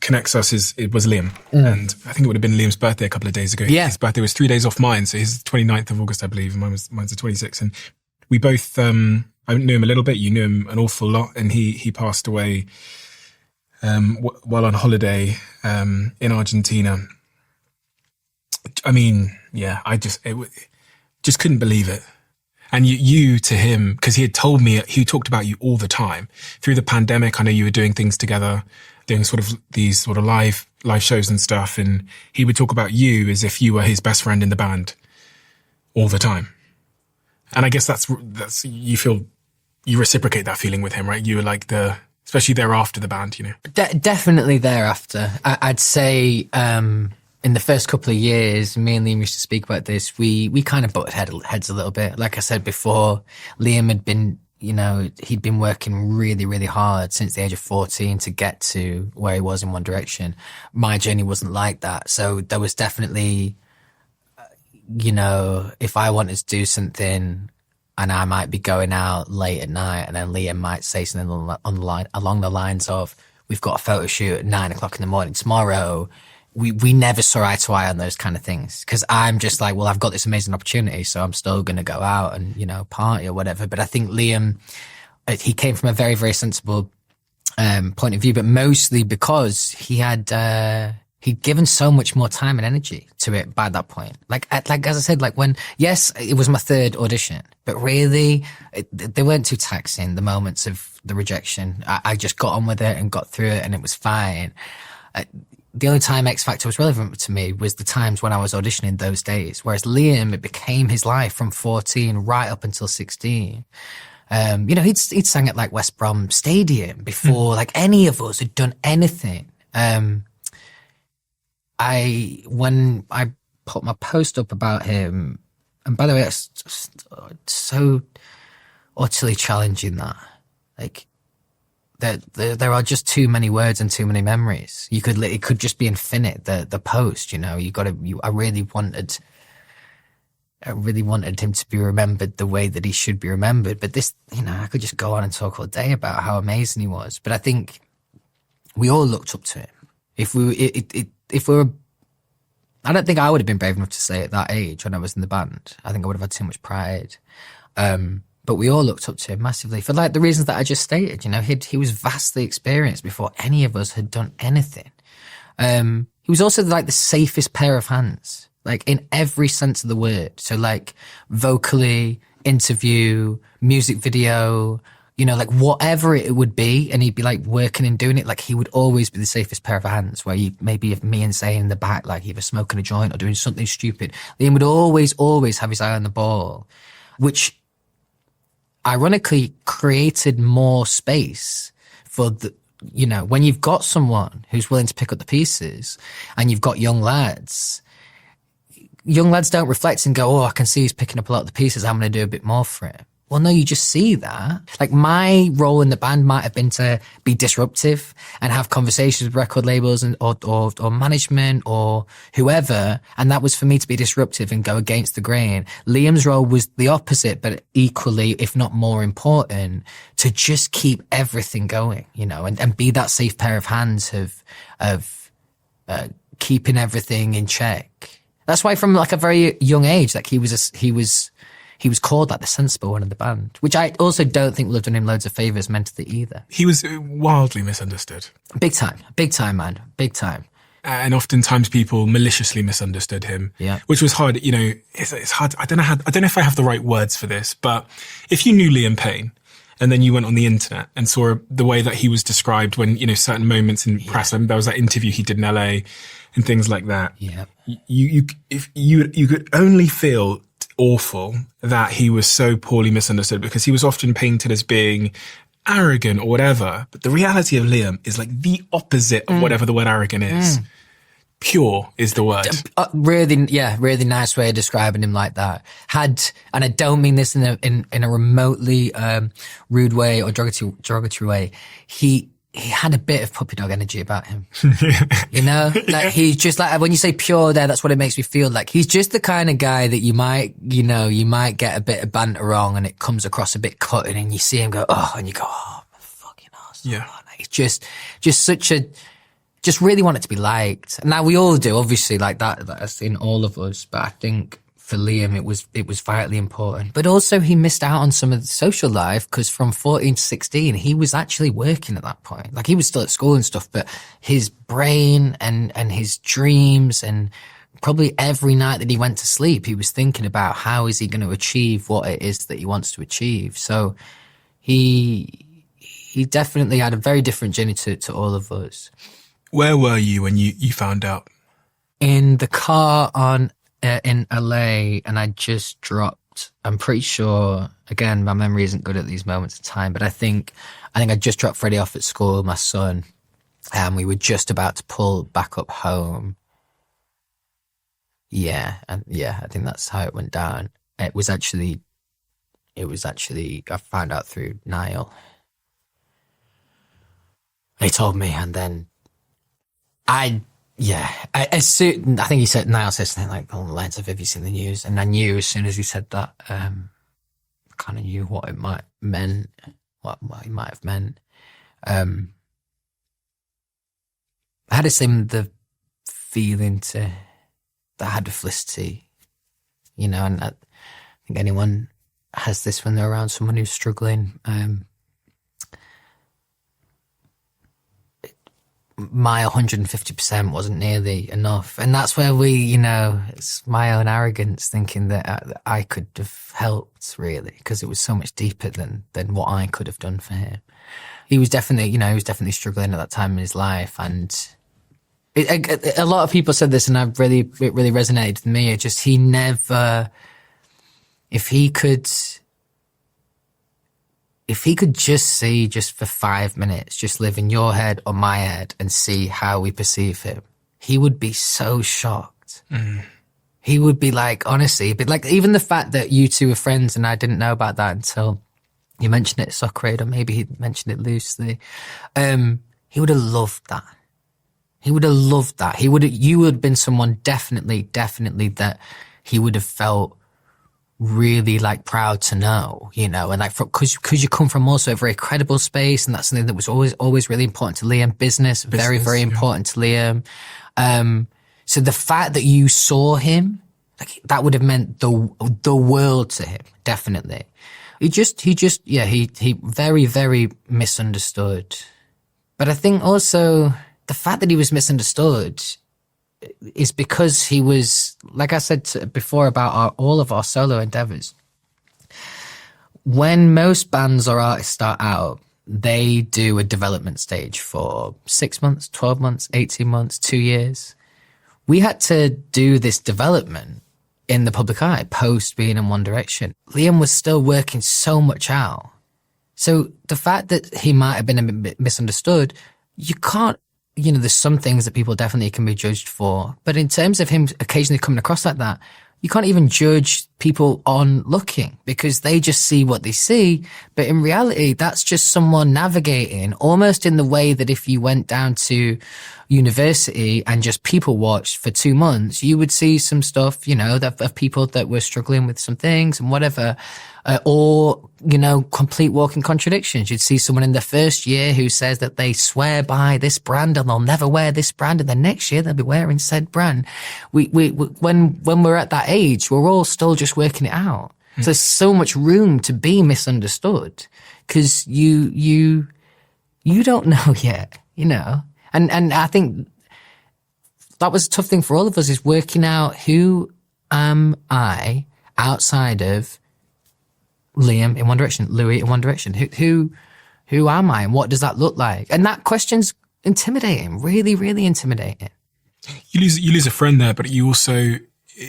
connects us it was Liam. And I think it would have been Liam's birthday a couple of days ago. Yeah. His birthday was 3 days off mine. So his 29th of August, I believe, and mine's the 26th. And we both, I knew him a little bit. You knew him an awful lot. And he passed away, while on holiday, in Argentina. I mean, yeah, I just couldn't believe it. And you to him, because he had told me, he talked about you all the time. Through the pandemic, I know you were doing things together, doing sort of these sort of live shows and stuff. And he would talk about you as if you were his best friend in the band all the time. And I guess that's you reciprocate that feeling with him, right? You were like especially thereafter the band, you know? Definitely thereafter. I'd say, in the first couple of years, me and Liam used to speak about this. We kind of butted heads a little bit. Like I said before, Liam had been, he'd been working really, really hard since the age of 14 to get to where he was in One Direction. My journey wasn't like that. So there was definitely, if I wanted to do something and I might be going out late at night and then Liam might say something along the lines of, we've got a photo shoot at 9 o'clock in the morning tomorrow. We never saw eye to eye on those kind of things, because I'm just like, well, I've got this amazing opportunity, so I'm still going to go out and, party or whatever. But I think Liam, he came from a very, very sensible point of view, but mostly because he'd given so much more time and energy to it by that point. Like as I said, yes, it was my third audition, but really they weren't too taxing, the moments of the rejection. I just got on with it and got through it, and it was fine. The only time X Factor was relevant to me was the times when I was auditioning those days. Whereas Liam, it became his life from 14 right up until 16. He'd sang at like West Brom Stadium before like any of us had done anything. When I put my post up about him, and by the way, it's just so utterly challenging that, like, there are just too many words and too many memories. It could just be infinite, the post, I really wanted him to be remembered the way that he should be remembered. But this, I could just go on and talk all day about how amazing he was. But I think we all looked up to him. If we were, I don't think I would have been brave enough to say at that age when I was in the band. I think I would have had too much pride. But we all looked up to him massively for like the reasons that I just stated. He was vastly experienced before any of us had done anything. He was also like the safest pair of hands, like in every sense of the word. So like vocally, interview, music video, like whatever it would be, and he'd be like working and doing it, like he would always be the safest pair of hands, where maybe if me and say in the back, like either smoking a joint or doing something stupid, Liam would always have his eye on the ball, which ironically created more space for when you've got someone who's willing to pick up the pieces and you've got young lads don't reflect and go, oh, I can see he's picking up a lot of the pieces, I'm going to do a bit more for him. well, no, you just see that. Like, my role in the band might have been to be disruptive and have conversations with record labels and or management or whoever. And that was for me to be disruptive and go against the grain. Liam's role was the opposite, but equally, if not more important, to just keep everything going, you know, and be that safe pair of hands of keeping everything in check. That's why from like a very young age, like he was called like the sensible one of the band, which I also don't think will have done him loads of favours mentally either. He was wildly misunderstood. Big time, man. Big time. And oftentimes people maliciously misunderstood him, which was hard. You know, it's hard. I don't know if I have the right words for this, but if you knew Liam Payne and then you went on the internet and saw the way that he was described when, you know, certain moments in press, there was that interview he did in LA and things like that. Yeah. You could only feel awful that he was so poorly misunderstood, because he was often painted as being arrogant or whatever. But the reality of Liam is like the opposite of whatever the word arrogant is. Pure is the word. Really nice way of describing him like that. And I don't mean this in a remotely rude way or derogatory way. He had a bit of puppy dog energy about him. You know? Like, he's just like, when you say pure there, that's what it makes me feel like. He's just the kind of guy that you might get a bit of banter wrong and it comes across a bit cutting and you see him go, oh, and you go, oh, my fucking ass. Yeah. He's just really want it to be liked. Now we all do, obviously, like that's in all of us, but I think for Liam, it was vitally important. But also he missed out on some of the social life, because from 14 to 16, he was actually working at that point. Like, he was still at school and stuff, but his brain and his dreams, and probably every night that he went to sleep, he was thinking about how is he going to achieve what it is that he wants to achieve. So he definitely had a very different journey to all of us. Where were you when you found out? In the car in LA, and I just dropped, I'm pretty sure, again, my memory isn't good at these moments of time, but I think I just dropped Freddie off at school, my son, and we were just about to pull back up home. I think that's how it went down. It was actually, I found out through Niall. He told me, and then I think he said, Niall said something like, on the lines of, have you seen the news? And I knew as soon as he said that, kind of knew what it might meant, what he might have meant. I had the feeling that I had with Felicity, you know, and I think anyone has this when they're around someone who's struggling. My 150% wasn't nearly enough. And that's where it's my own arrogance thinking that I could have helped, really, because it was so much deeper than what I could have done for him. He was definitely struggling at that time in his life. And a lot of people said this, and it really resonated with me. It just, he never, if he could just see, just for 5 minutes, just live in your head or my head and see how we perceive him, he would be so shocked. He would be like, honestly, but like, even the fact that you two were friends and I didn't know about that until you mentioned it at self-curated, or maybe he mentioned it loosely. He would have loved that. You would have been someone definitely that he would have felt really like proud to know, you know, and like, cause you come from also a very credible space, and that's something that was always really important to Liam. Business very, very important to Liam. So the fact that you saw him, like, that would have meant the world to him, definitely. He very, very misunderstood. But I think also the fact that he was misunderstood is because he was, like I said before about all of our solo endeavors. When most bands or artists start out, they do a development stage for 6 months, 12 months, 18 months, 2 years. We had to do this development in the public eye post being in One Direction. Liam was still working so much out. So the fact that he might have been a bit misunderstood, you can't, you know, there's some things that people definitely can be judged for. But in terms of him occasionally coming across like that, you can't even judge people on looking because they just see what they see. But in reality, that's just someone navigating almost in the way that if you went down to university and just people watched for 2 months, you would see some stuff, you know, that of people that were struggling with some things and whatever, or, you know, complete walking contradictions. You'd see someone in the first year who says that they swear by this brand and they'll never wear this brand. And the next year they'll be wearing said brand. When we're at that age, we're all still just working it out. So there's so much room to be misunderstood because you don't know yet, you know? And I think that was a tough thing for all of us, is working out who am I outside of Liam in one direction, Louis in one direction. Who am I and what does that look like? And that question's intimidating, really, really intimidating. You lose a friend there, but you also,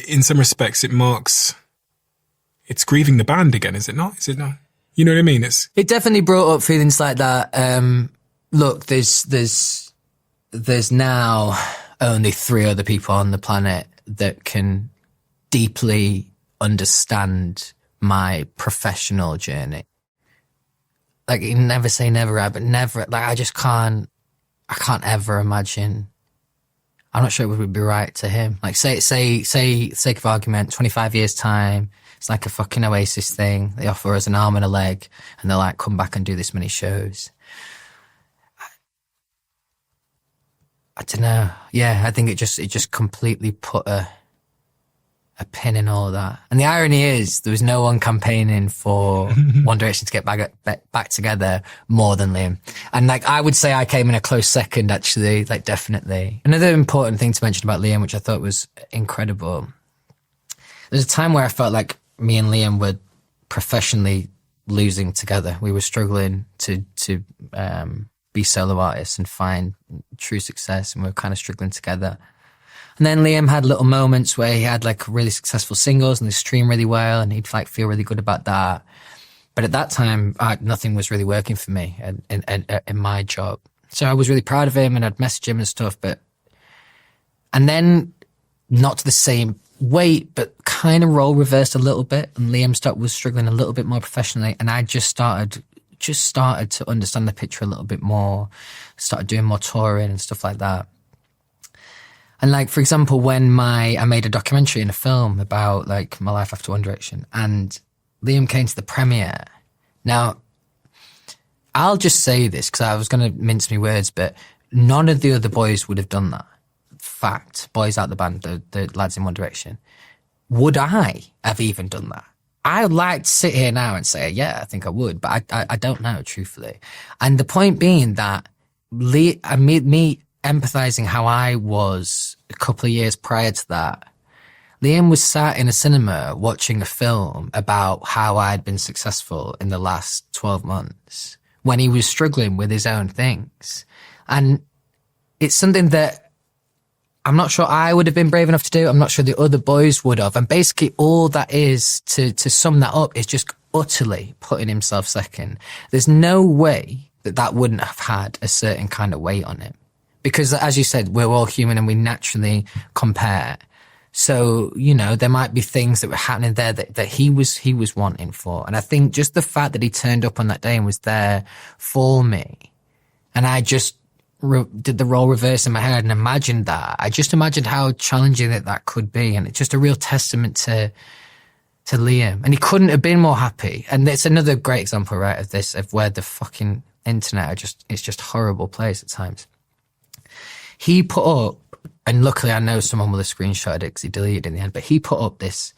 in some respects, it's grieving the band again, is it not? Is it not? You know what I mean? It definitely brought up feelings like that. Look, there's now only 3 other people on the planet that can deeply understand my professional journey. Like, you never say never, right? But never, like, I can't ever imagine. I'm not sure it would be right to him. Like, say, sake of argument, 25 years time, it's like a fucking Oasis thing. They offer us an arm and a leg and they're like, come back and do this many shows. I don't know. Yeah, I think it just completely put a pin in all of that. And the irony is there was no one campaigning for One Direction to get back together more than Liam. And like, I would say I came in a close second, actually, like, definitely. Another important thing to mention about Liam, which I thought was incredible. There's a time where I felt like me and Liam were professionally losing together. We were struggling to be solo artists and find true success, and we were kind of struggling together. And then Liam had little moments where he had like really successful singles and they streamed really well and he'd like feel really good about that. But at that time, nothing was really working for me in my job. So I was really proud of him and I'd message him and stuff, and then not to the same weight, but kind of role reversed a little bit. And Liam was struggling a little bit more professionally. And I just started to understand the picture a little bit more, started doing more touring and stuff like that. And like, for example, when I made a documentary and a film about like my life after One Direction, and Liam came to the premiere. Now, I'll just say this because I was going to mince my words, but none of the other boys would have done that. Fact, boys out the band, the lads in One Direction. Would I have even done that? I would like to sit here now and say, yeah, I think I would, but I don't know, truthfully. And the point being that me empathizing how I was a couple of years prior to that, Liam was sat in a cinema watching a film about how I'd been successful in the last 12 months when he was struggling with his own things. And it's something that I'm not sure I would have been brave enough to do. I'm not sure the other boys would have. And basically all that is, to sum that up, is just utterly putting himself second. There's no way that wouldn't have had a certain kind of weight on him. Because as you said, we're all human and we naturally compare. So, you know, there might be things that were happening there that he was wanting for. And I think just the fact that he turned up on that day and was there for me, and I just did the role reverse in my head and imagined that. I just imagined how challenging that could be. And it's just a real testament to Liam. And he couldn't have been more happy. And it's another great example, right, of this, of where the fucking internet it's just a horrible place at times. He put up, and luckily I know someone will have screenshotted it because he deleted it in the end, but he put up this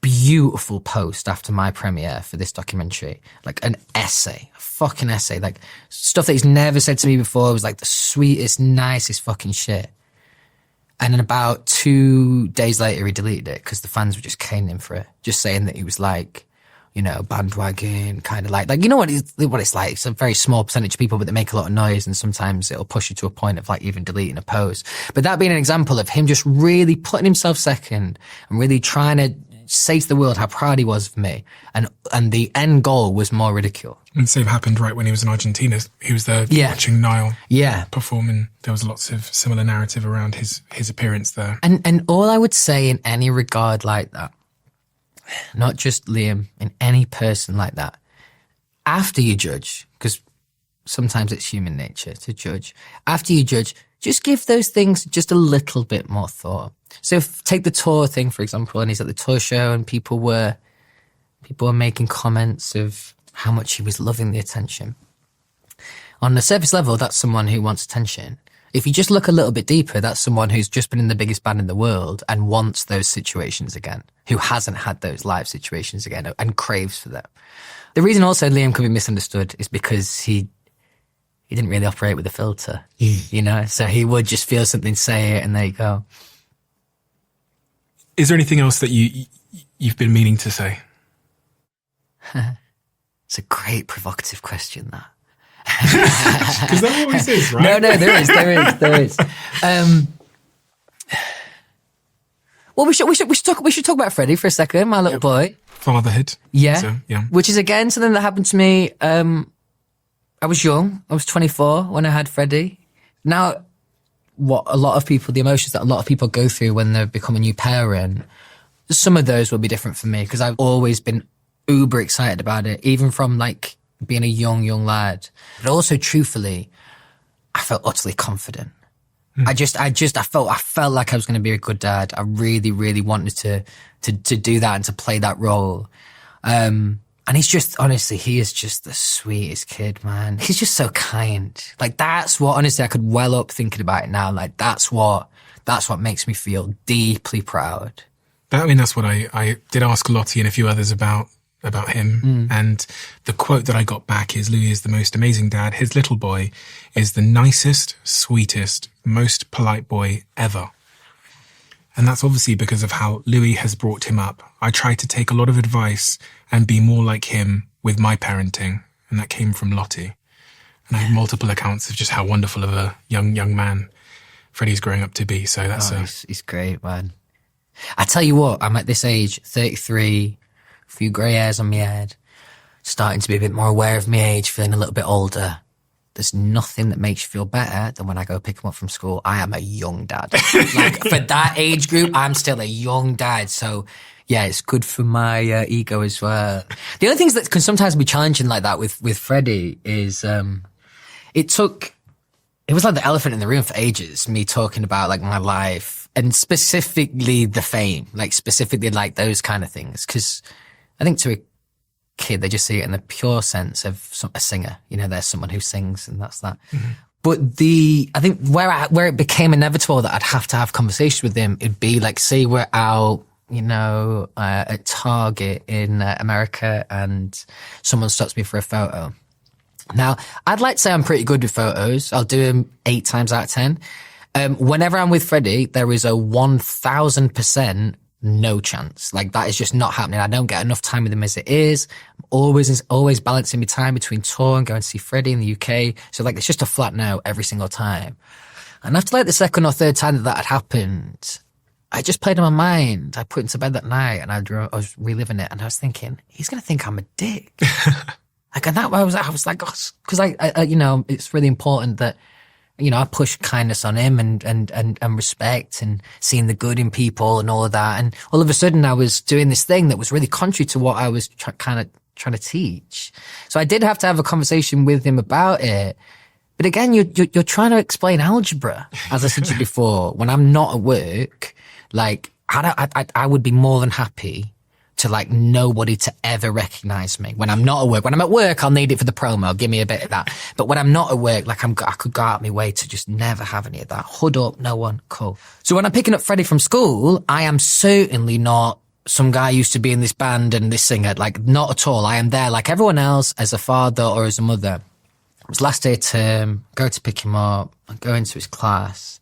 beautiful post after my premiere for this documentary, like an essay, a fucking essay, like stuff that he's never said to me before. It was like the sweetest, nicest fucking shit. And then about 2 days later, he deleted it because the fans were just caning him for it, just saying that he was like, you know, bandwagon, kind of like, you know what it's like. It's a very small percentage of people, but they make a lot of noise, and sometimes it'll push you to a point of like even deleting a post. But that being an example of him just really putting himself second and really trying to say to the world how proud he was of me. And the end goal was more ridicule. And the same happened right when he was in Argentina. He was there watching Niall perform, and there was lots of similar narrative around his appearance there. And all I would say in any regard like that, not just Liam, in any person like that, after you judge, because sometimes it's human nature to judge, after you judge, just give those things just a little bit more thought. So take the tour thing, for example, and he's at the tour show and people were making comments of how much he was loving the attention. On the surface level, that's someone who wants attention. If you just look a little bit deeper, that's someone who's just been in the biggest band in the world and wants those situations again, who hasn't had those live situations again and craves for them. The reason also Liam could be misunderstood is because he didn't really operate with a filter, you know? So he would just feel something, say it, and there you go. Is there anything else that you've been meaning to say? It's a great provocative question, that. Because that always is, right? No, there is. Well, we should talk about Freddie for a second, my little boy. Fatherhood. Yeah. So, yeah. Which is again something that happened to me. I was young. I was 24 when I had Freddie. Now, the emotions that a lot of people go through when they become a new parent, some of those will be different for me because I've always been uber excited about it, even from like being a young lad. But also, truthfully, I felt utterly confident. I felt like I was going to be a good dad. I really, really wanted to do that and to play that role. And he's just, honestly, he is just the sweetest kid, man. He's just so kind. Like, that's what, honestly, I could well up thinking about it now. Like, that's what makes me feel deeply proud. That's what I did ask Lottie and a few others about him. And the quote that I got back is, Louis is the most amazing dad. His little boy is the nicest, sweetest, most polite boy ever. And that's obviously because of how Louis has brought him up. I tried to take a lot of advice and be more like him with my parenting. And that came from Lottie. And I have multiple accounts of just how wonderful of a young man Freddie's growing up to be. So that's he's great, man. I tell you what, I'm at this age, 33, a few grey hairs on my head, starting to be a bit more aware of my age, feeling a little bit older. There's nothing that makes you feel better than when I go pick him up from school. I am a young dad. Like, for that age group, I'm still a young dad. So, yeah, it's good for my ego as well. The other things that can sometimes be challenging like that with Freddie is it was like the elephant in the room for ages, me talking about like my life and specifically the fame, like specifically like those kind of things. Because I think to a kid, they just see it in the pure sense of a singer. You know, there's someone who sings and that's that. Mm-hmm. But I think where it became inevitable that I'd have to have conversations with him, it'd be like, say we're out, you know, at Target in America and someone stops me for a photo. Now, I'd like to say I'm pretty good with photos. I'll do them 8 times out of 10. Whenever I'm with Freddie, there is a 1000% no chance. Like, that is just not happening. I don't get enough time with him as it is. I'm always balancing my time between tour and going to see Freddie in the UK. So, like, it's just a flat no every single time. And after, like, the second or third time that had happened, I just played in my mind. I put him to bed that night and I was reliving it. And I was thinking, he's going to think I'm a dick. Like, and that I was like, because I, you know, it's really important that, you know, I push kindness on him and respect and seeing the good in people and all of that. And all of a sudden I was doing this thing that was really contrary to what I was kind of trying to teach. So I did have to have a conversation with him about it. But again, you're trying to explain algebra, as I said to you before. When I'm not at work, like, I would be more than happy to like nobody to ever recognize me when I'm not at work. When I'm at work, I'll need it for the promo. Give me a bit of that. But when I'm not at work, like I could go out my way to just never have any of that. Hood up, no one, cool. So when I'm picking up Freddie from school, I am certainly not some guy used to be in this band and this singer. Like, not at all. I am there like everyone else as a father or as a mother. It was last day of term, go to pick him up, I go into his class,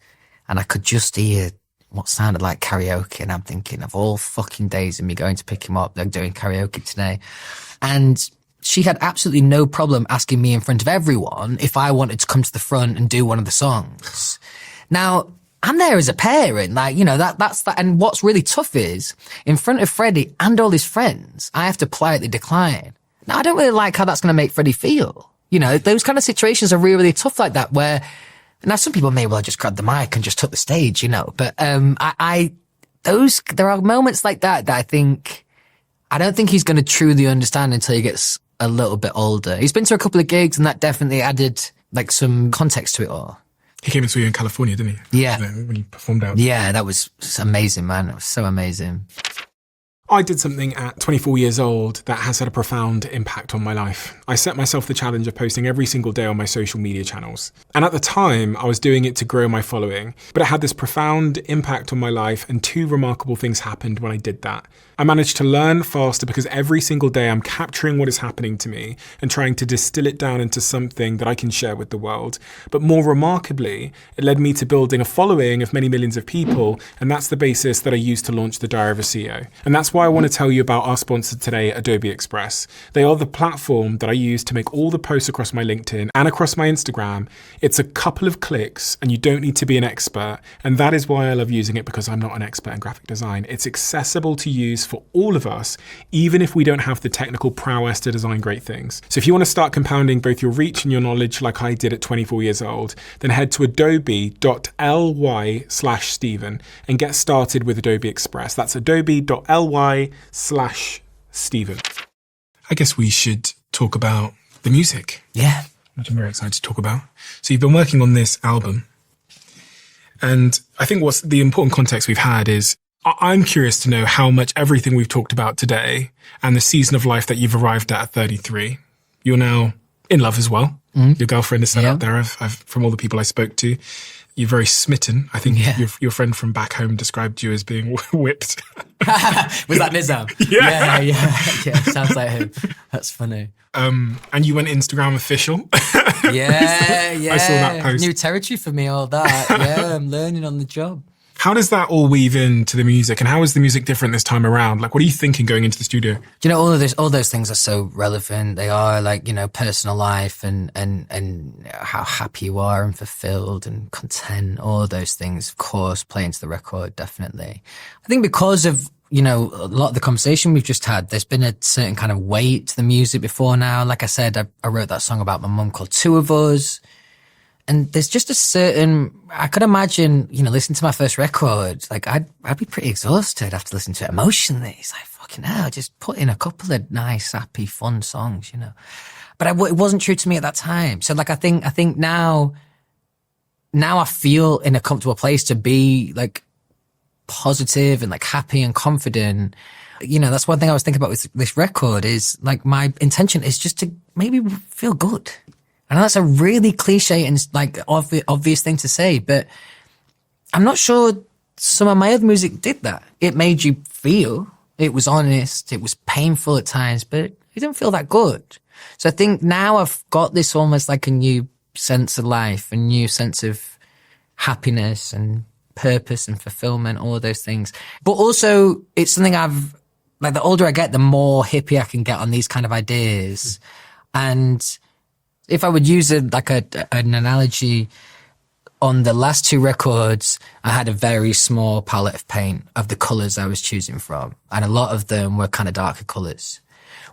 and I could just hear what sounded like karaoke, and I'm thinking of all fucking days of me going to pick him up, they're doing karaoke today. And she had absolutely no problem asking me in front of everyone if I wanted to come to the front and do one of the songs. Now, I'm there as a parent, like, you know, that's that. And what's really tough is in front of Freddie and all his friends, I have to politely decline. Now, I don't really like how that's going to make Freddie feel. You know, those kind of situations are really, really tough like that, where now some people may well just grabbed the mic and just took the stage, you know, but, there are moments like that I don't think he's going to truly understand until he gets a little bit older. He's been to a couple of gigs and that definitely added like some context to it all. He came and saw you in California, didn't he? Yeah. When you performed out. Yeah, that was amazing, man. It was so amazing. I did something at 24 years old that has had a profound impact on my life. I set myself the challenge of posting every single day on my social media channels. And at the time, I was doing it to grow my following, but it had this profound impact on my life, and two remarkable things happened when I did that. I managed to learn faster because every single day I'm capturing what is happening to me and trying to distill it down into something that I can share with the world. But more remarkably, it led me to building a following of many millions of people, and that's the basis that I used to launch the Diary of a CEO. And that's why I want to tell you about our sponsor today, Adobe Express. They are the platform that I use to make all the posts across my LinkedIn and across my Instagram. It's a couple of clicks and you don't need to be an expert. And that is why I love using it, because I'm not an expert in graphic design. It's accessible to use for all of us, even if we don't have the technical prowess to design great things. So if you want to start compounding both your reach and your knowledge like I did at 24 years old, then head to adobe.ly/Stephen and get started with Adobe Express. That's adobe.ly/Stephen. I guess we should talk about the music. Yeah. Which I'm very excited to talk about. So you've been working on this album. And I think what's the important context we've had is I'm curious to know how much everything we've talked about today and the season of life that you've arrived at 33, you're now in love as well. Your girlfriend is set out there. From all the people I spoke to, you're very smitten. I think your friend from back home described you as being whipped. Was that Nizam? Yeah. Sounds like him. That's funny. And you went Instagram official. Yeah. I saw that post. New territory for me, all that. Yeah, I'm learning on the job. How does that all weave into the music, and how is the music different this time around? Like, what are you thinking going into the studio? Do you know, all those things are so relevant. They are, like, you know, personal life and how happy you are and fulfilled and content. All those things, of course, play into the record, definitely. I think because of, you know, a lot of the conversation we've just had, there's been a certain kind of weight to the music before now. Like I said, I wrote that song about my mum called Two of Us. And there's just a certain, I could imagine, you know, listening to my first record, like I'd be pretty exhausted after listening to it emotionally. It's like, fucking hell, just put in a couple of nice, happy, fun songs, you know. But it wasn't true to me at that time. So like, I think now I feel in a comfortable place to be like positive and like happy and confident. You know, that's one thing I was thinking about with this record is like my intention is just to maybe feel good. I know that's a really cliche and like obvious thing to say, but I'm not sure some of my other music did that. It made you feel, it was honest, it was painful at times, but it didn't feel that good. So I think now I've got this almost like a new sense of life, a new sense of happiness and purpose and fulfillment, all of those things. But also it's something like the older I get, the more hippie I can get on these kind of ideas. And if I would use an analogy, on the last two records, I had a very small palette of paint of the colours I was choosing from. And a lot of them were kind of darker colours.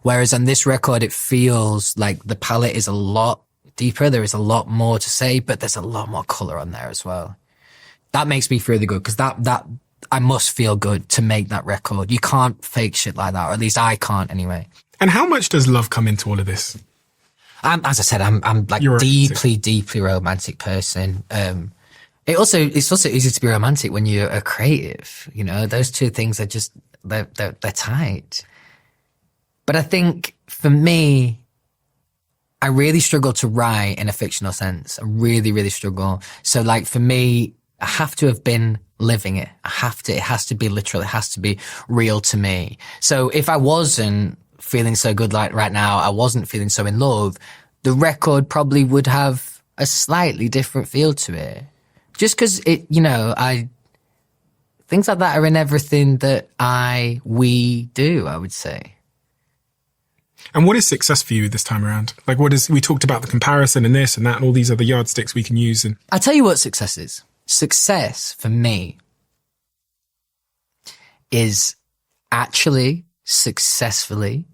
Whereas on this record, it feels like the palette is a lot deeper. There is a lot more to say, but there's a lot more colour on there as well. That makes me feel really good because that I must feel good to make that record. You can't fake shit like that, or at least I can't anyway. And how much does love come into all of this? As I said, I'm like deeply romantic person. It's also easy to be romantic when you're a creative. You know, those two things are just, they're tight. But I think for me, I really struggle to write in a fictional sense. I really, really struggle. So like for me, I have to have been living it. It has to be literal. It has to be real to me. So if I wasn't feeling so good like right now, I wasn't feeling so in love, the record probably would have a slightly different feel to it. Just because it, you know, things like that are in everything that we do, I would say. And what is success for you this time around? Like we talked about the comparison and this and that and all these other yardsticks we can use. And I'll tell you what success is. Success for me is actually successfully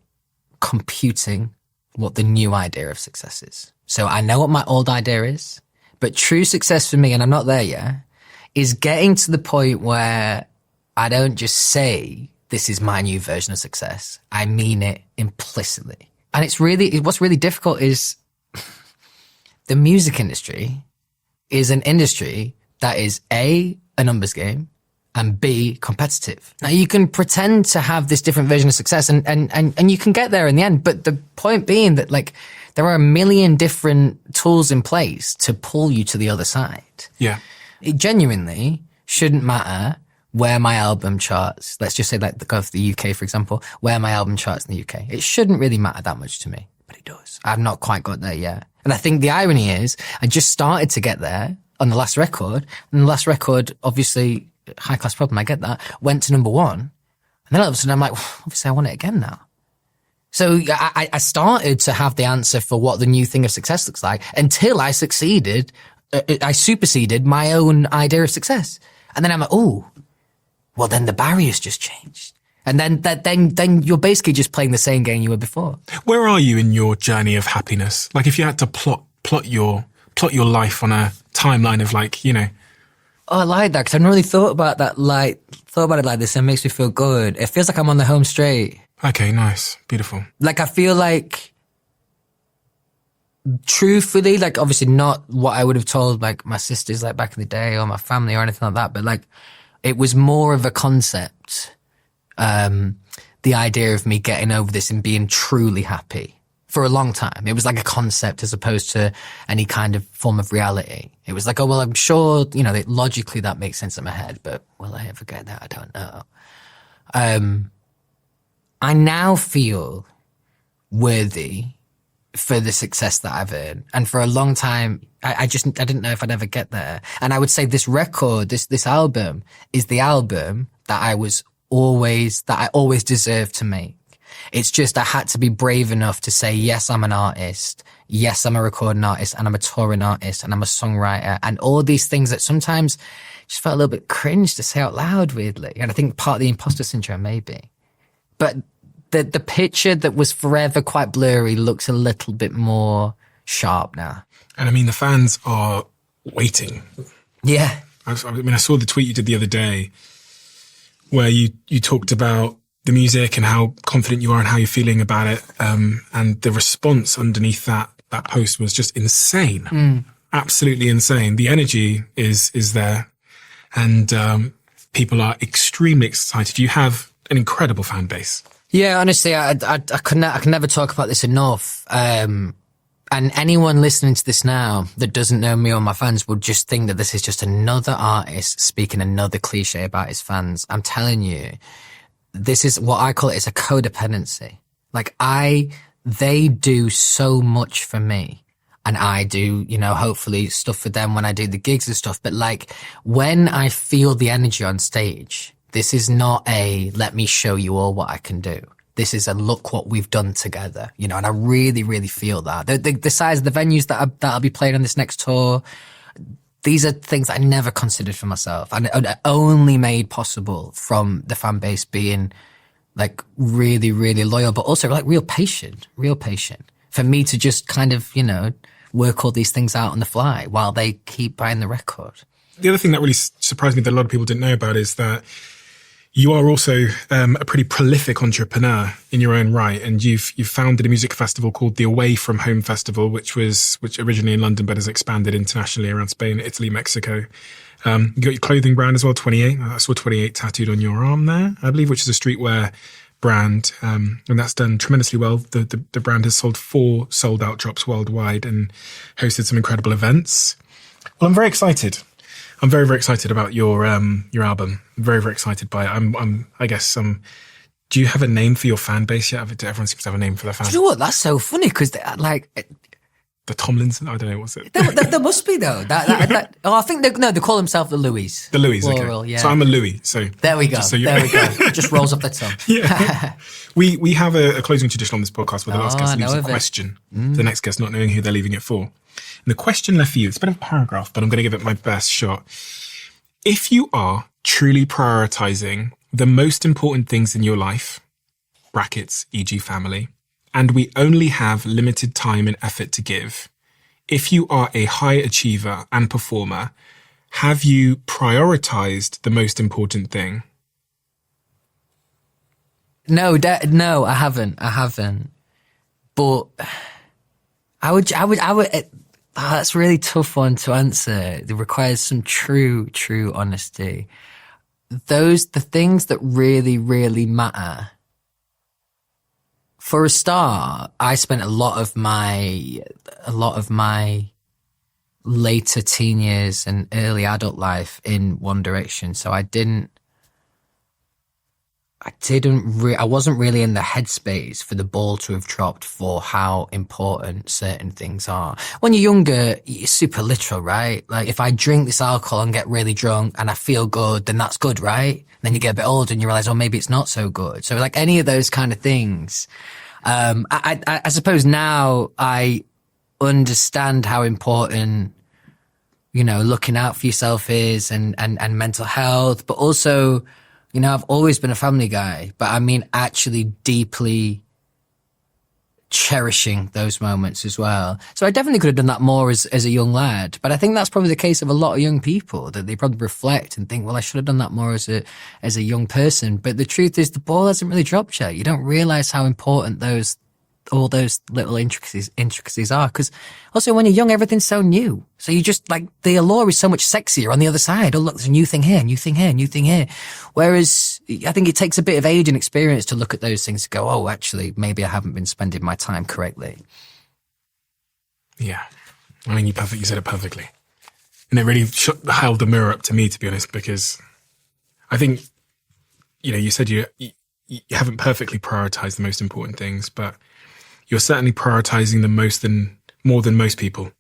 computing what the new idea of success is. So I know what my old idea is, but true success for me, and I'm not there yet, is getting to the point where I don't just say this is my new version of success. I mean it implicitly. And what's really difficult is the music industry is an industry that is A, a numbers game, and B, competitive. Now you can pretend to have this different version of success and you can get there in the end. But the point being that like there are a million different tools in place to pull you to the other side. Yeah. It genuinely shouldn't matter where my album charts. Let's just say like go for the UK, for example, where my album charts in the UK. It shouldn't really matter that much to me, but it does. I've not quite got there yet. And I think the irony is I just started to get there on the last record, and the last record, obviously, High Class Problem, I get that, went to number 1. And then all of a sudden I'm like, well, obviously I want it again now. So I started to have the answer for what the new thing of success looks like until I superseded my own idea of success. And then I'm like, oh, well then the barriers just changed. And then you're basically just playing the same game you were before. Where are you in your journey of happiness? Like if you had to plot your life on a timeline of like, you know. Oh, I like that because I've not really thought about it like this, and it makes me feel good. It feels like I'm on the home straight. Okay, nice. Beautiful. Like I feel like, truthfully, like obviously not what I would have told like my sisters like back in the day or my family or anything like that, but like it was more of a concept. The idea of me getting over this and being truly happy for a long time. It was like a concept as opposed to any kind of form of reality. It was like, oh, well, I'm sure, you know, logically that makes sense in my head, but will I ever get that? I don't know. I now feel worthy for the success that I've earned. And for a long time, I didn't know if I'd ever get there. And I would say this record, this album is the album that I always deserved to make. It's just I had to be brave enough to say, yes, I'm an artist. Yes, I'm a recording artist, and I'm a touring artist, and I'm a songwriter, and all these things that sometimes just felt a little bit cringe to say out loud, weirdly. And I think part of the imposter syndrome, maybe. But the picture that was forever quite blurry looks a little bit more sharp now. And I mean, the fans are waiting. Yeah. I saw the tweet you did the other day where you talked about the music and how confident you are and how you're feeling about it. And the response underneath that post was just insane. Absolutely insane. The energy is there, and people are extremely excited. You have an incredible fan base. Yeah, honestly, I can never talk about this enough. And anyone listening to this now that doesn't know me or my fans would just think that this is just another artist speaking another cliche about his fans. I'm telling you, this is what I call it is a codependency. Like they do so much for me, and I do, you know, hopefully stuff for them when I do the gigs and stuff. But like when I feel the energy on stage, this is not a let me show you all what I can do. This is a look what we've done together, you know, and I really, really feel that. The size of the venues that I'll be playing on this next tour, these are things I never considered for myself, and only made possible from the fan base being like really, really loyal, but also like real patient for me to just kind of, you know, work all these things out on the fly while they keep buying the record. The other thing that really surprised me that a lot of people didn't know about is that you are also a pretty prolific entrepreneur in your own right, and you've founded a music festival called the Away From Home Festival, which originally in London but has expanded internationally around Spain, Italy, Mexico. You got your clothing brand as well, 28. I saw 28 tattooed on your arm there, I believe, which is a streetwear brand, and that's done tremendously well. The brand has sold 4 sold-out drops worldwide and hosted some incredible events. Well, I'm very excited. I'm very, very excited about your album. I'm very, very excited by it. Do you have a name for your fan base yet? Everyone seems to have a name for their fans. Do you know what? That's so funny because like the Tomlinson. I don't know. What's it? There must be though. I think they call themselves the Louis. The Louis. Plural, okay. yeah. So I'm a Louis. So there we go. There we go. Just rolls off the tongue. Yeah. We have a closing tradition on this podcast where the last guest leaves a question. The next guest not knowing who they're leaving it for. And the question left for you, it's a bit of a paragraph, but I'm going to give it my best shot. If you are truly prioritizing the most important things in your life, brackets, e.g. family, and we only have limited time and effort to give, if you are a high achiever and performer, have you prioritized the most important thing? No, I haven't. But I would. That's a really tough one to answer. It requires some true honesty. The things that really, really matter. For a start, I spent a lot of my later teen years and early adult life in one direction. So I wasn't really in the headspace for the ball to have dropped for how important certain things are. When you're younger, you're super literal, right? Like, if I drink this alcohol and get really drunk and I feel good, then that's good, right? Then you get a bit older and you realize, oh, maybe it's not so good. So like any of those kind of things, I suppose now I understand how important, looking out for yourself is and mental health, but also, I've always been a family guy, but I mean, actually deeply cherishing those moments as well. So I definitely could have done that more as a young lad, but I think that's probably the case of a lot of young people, that they probably reflect and think, well, I should have done that more as a young person. But the truth is, the ball hasn't really dropped yet. You don't realize how important all those little intricacies are, because also when you're young, everything's so new. So you just, like, the allure is so much sexier on the other side. Oh, look, there's a new thing here, new thing here, new thing here. Whereas I think it takes a bit of age and experience to look at those things and go, oh, actually, maybe I haven't been spending my time correctly. Yeah. I mean, you said it perfectly. And it really held the mirror up to me, to be honest, because I think, you said you haven't perfectly prioritized the most important things, but you're certainly prioritizing them more than most people.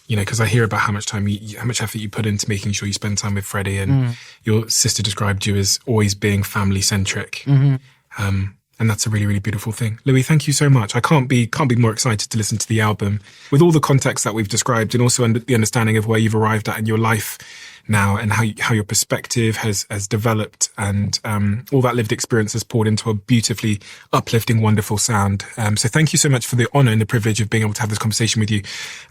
Because I hear about how much effort you put into making sure you spend time with Freddie, and your sister described you as always being family centric. And that's a really, really beautiful thing. Louis, thank you so much. I can't be more excited to listen to the album with all the context that we've described, and also the understanding of where you've arrived at in your life now, and how your perspective has developed, and all that lived experience has poured into a beautifully uplifting, wonderful sound. So thank you so much for the honor and the privilege of being able to have this conversation with you,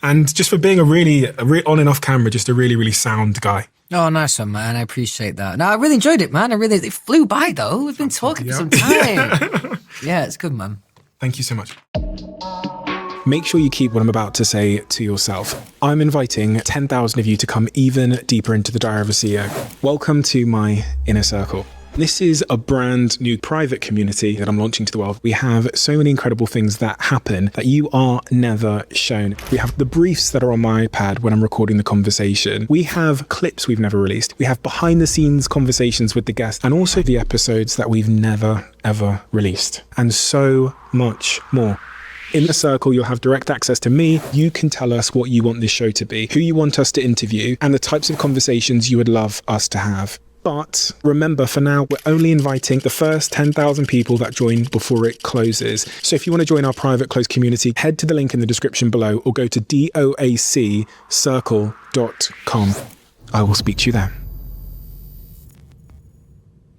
and just for being a really on and off camera, just a really, really sound guy. Oh, nice one, man. I appreciate that. No, I really enjoyed it, man. It flew by, though. We've been talking for some time. Yeah, it's good, man. Thank you so much. Make sure you keep what I'm about to say to yourself. I'm inviting 10,000 of you to come even deeper into the Diary of a CEO. Welcome to my inner circle. This is a brand new private community that I'm launching to the world. We have so many incredible things that happen that you are never shown. We have the briefs that are on my iPad when I'm recording the conversation. We have clips we've never released. We have behind the scenes conversations with the guests, and also the episodes that we've never, ever released, and so much more. In the circle, you'll have direct access to me. You can tell us what you want this show to be, who you want us to interview, and the types of conversations you would love us to have. But remember, for now, we're only inviting the first 10,000 people that join before it closes. So if you want to join our private closed community, head to the link in the description below, or go to doaccircle.com. I will speak to you there.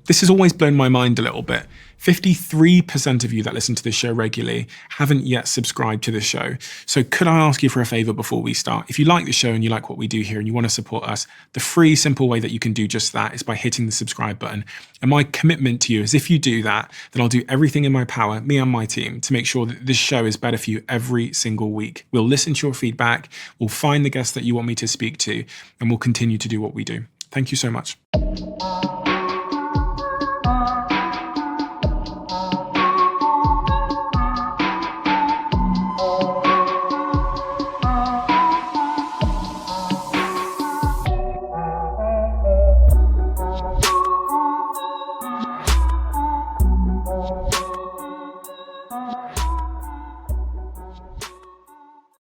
This has always blown my mind a little bit. 53% of you that listen to this show regularly haven't yet subscribed to this show. So could I ask you for a favor before we start? If you like the show and you like what we do here and you want to support us, the free, simple way that you can do just that is by hitting the subscribe button. And my commitment to you is, if you do that, then I'll do everything in my power, me and my team, to make sure that this show is better for you every single week. We'll listen to your feedback, we'll find the guests that you want me to speak to, and we'll continue to do what we do. Thank you so much.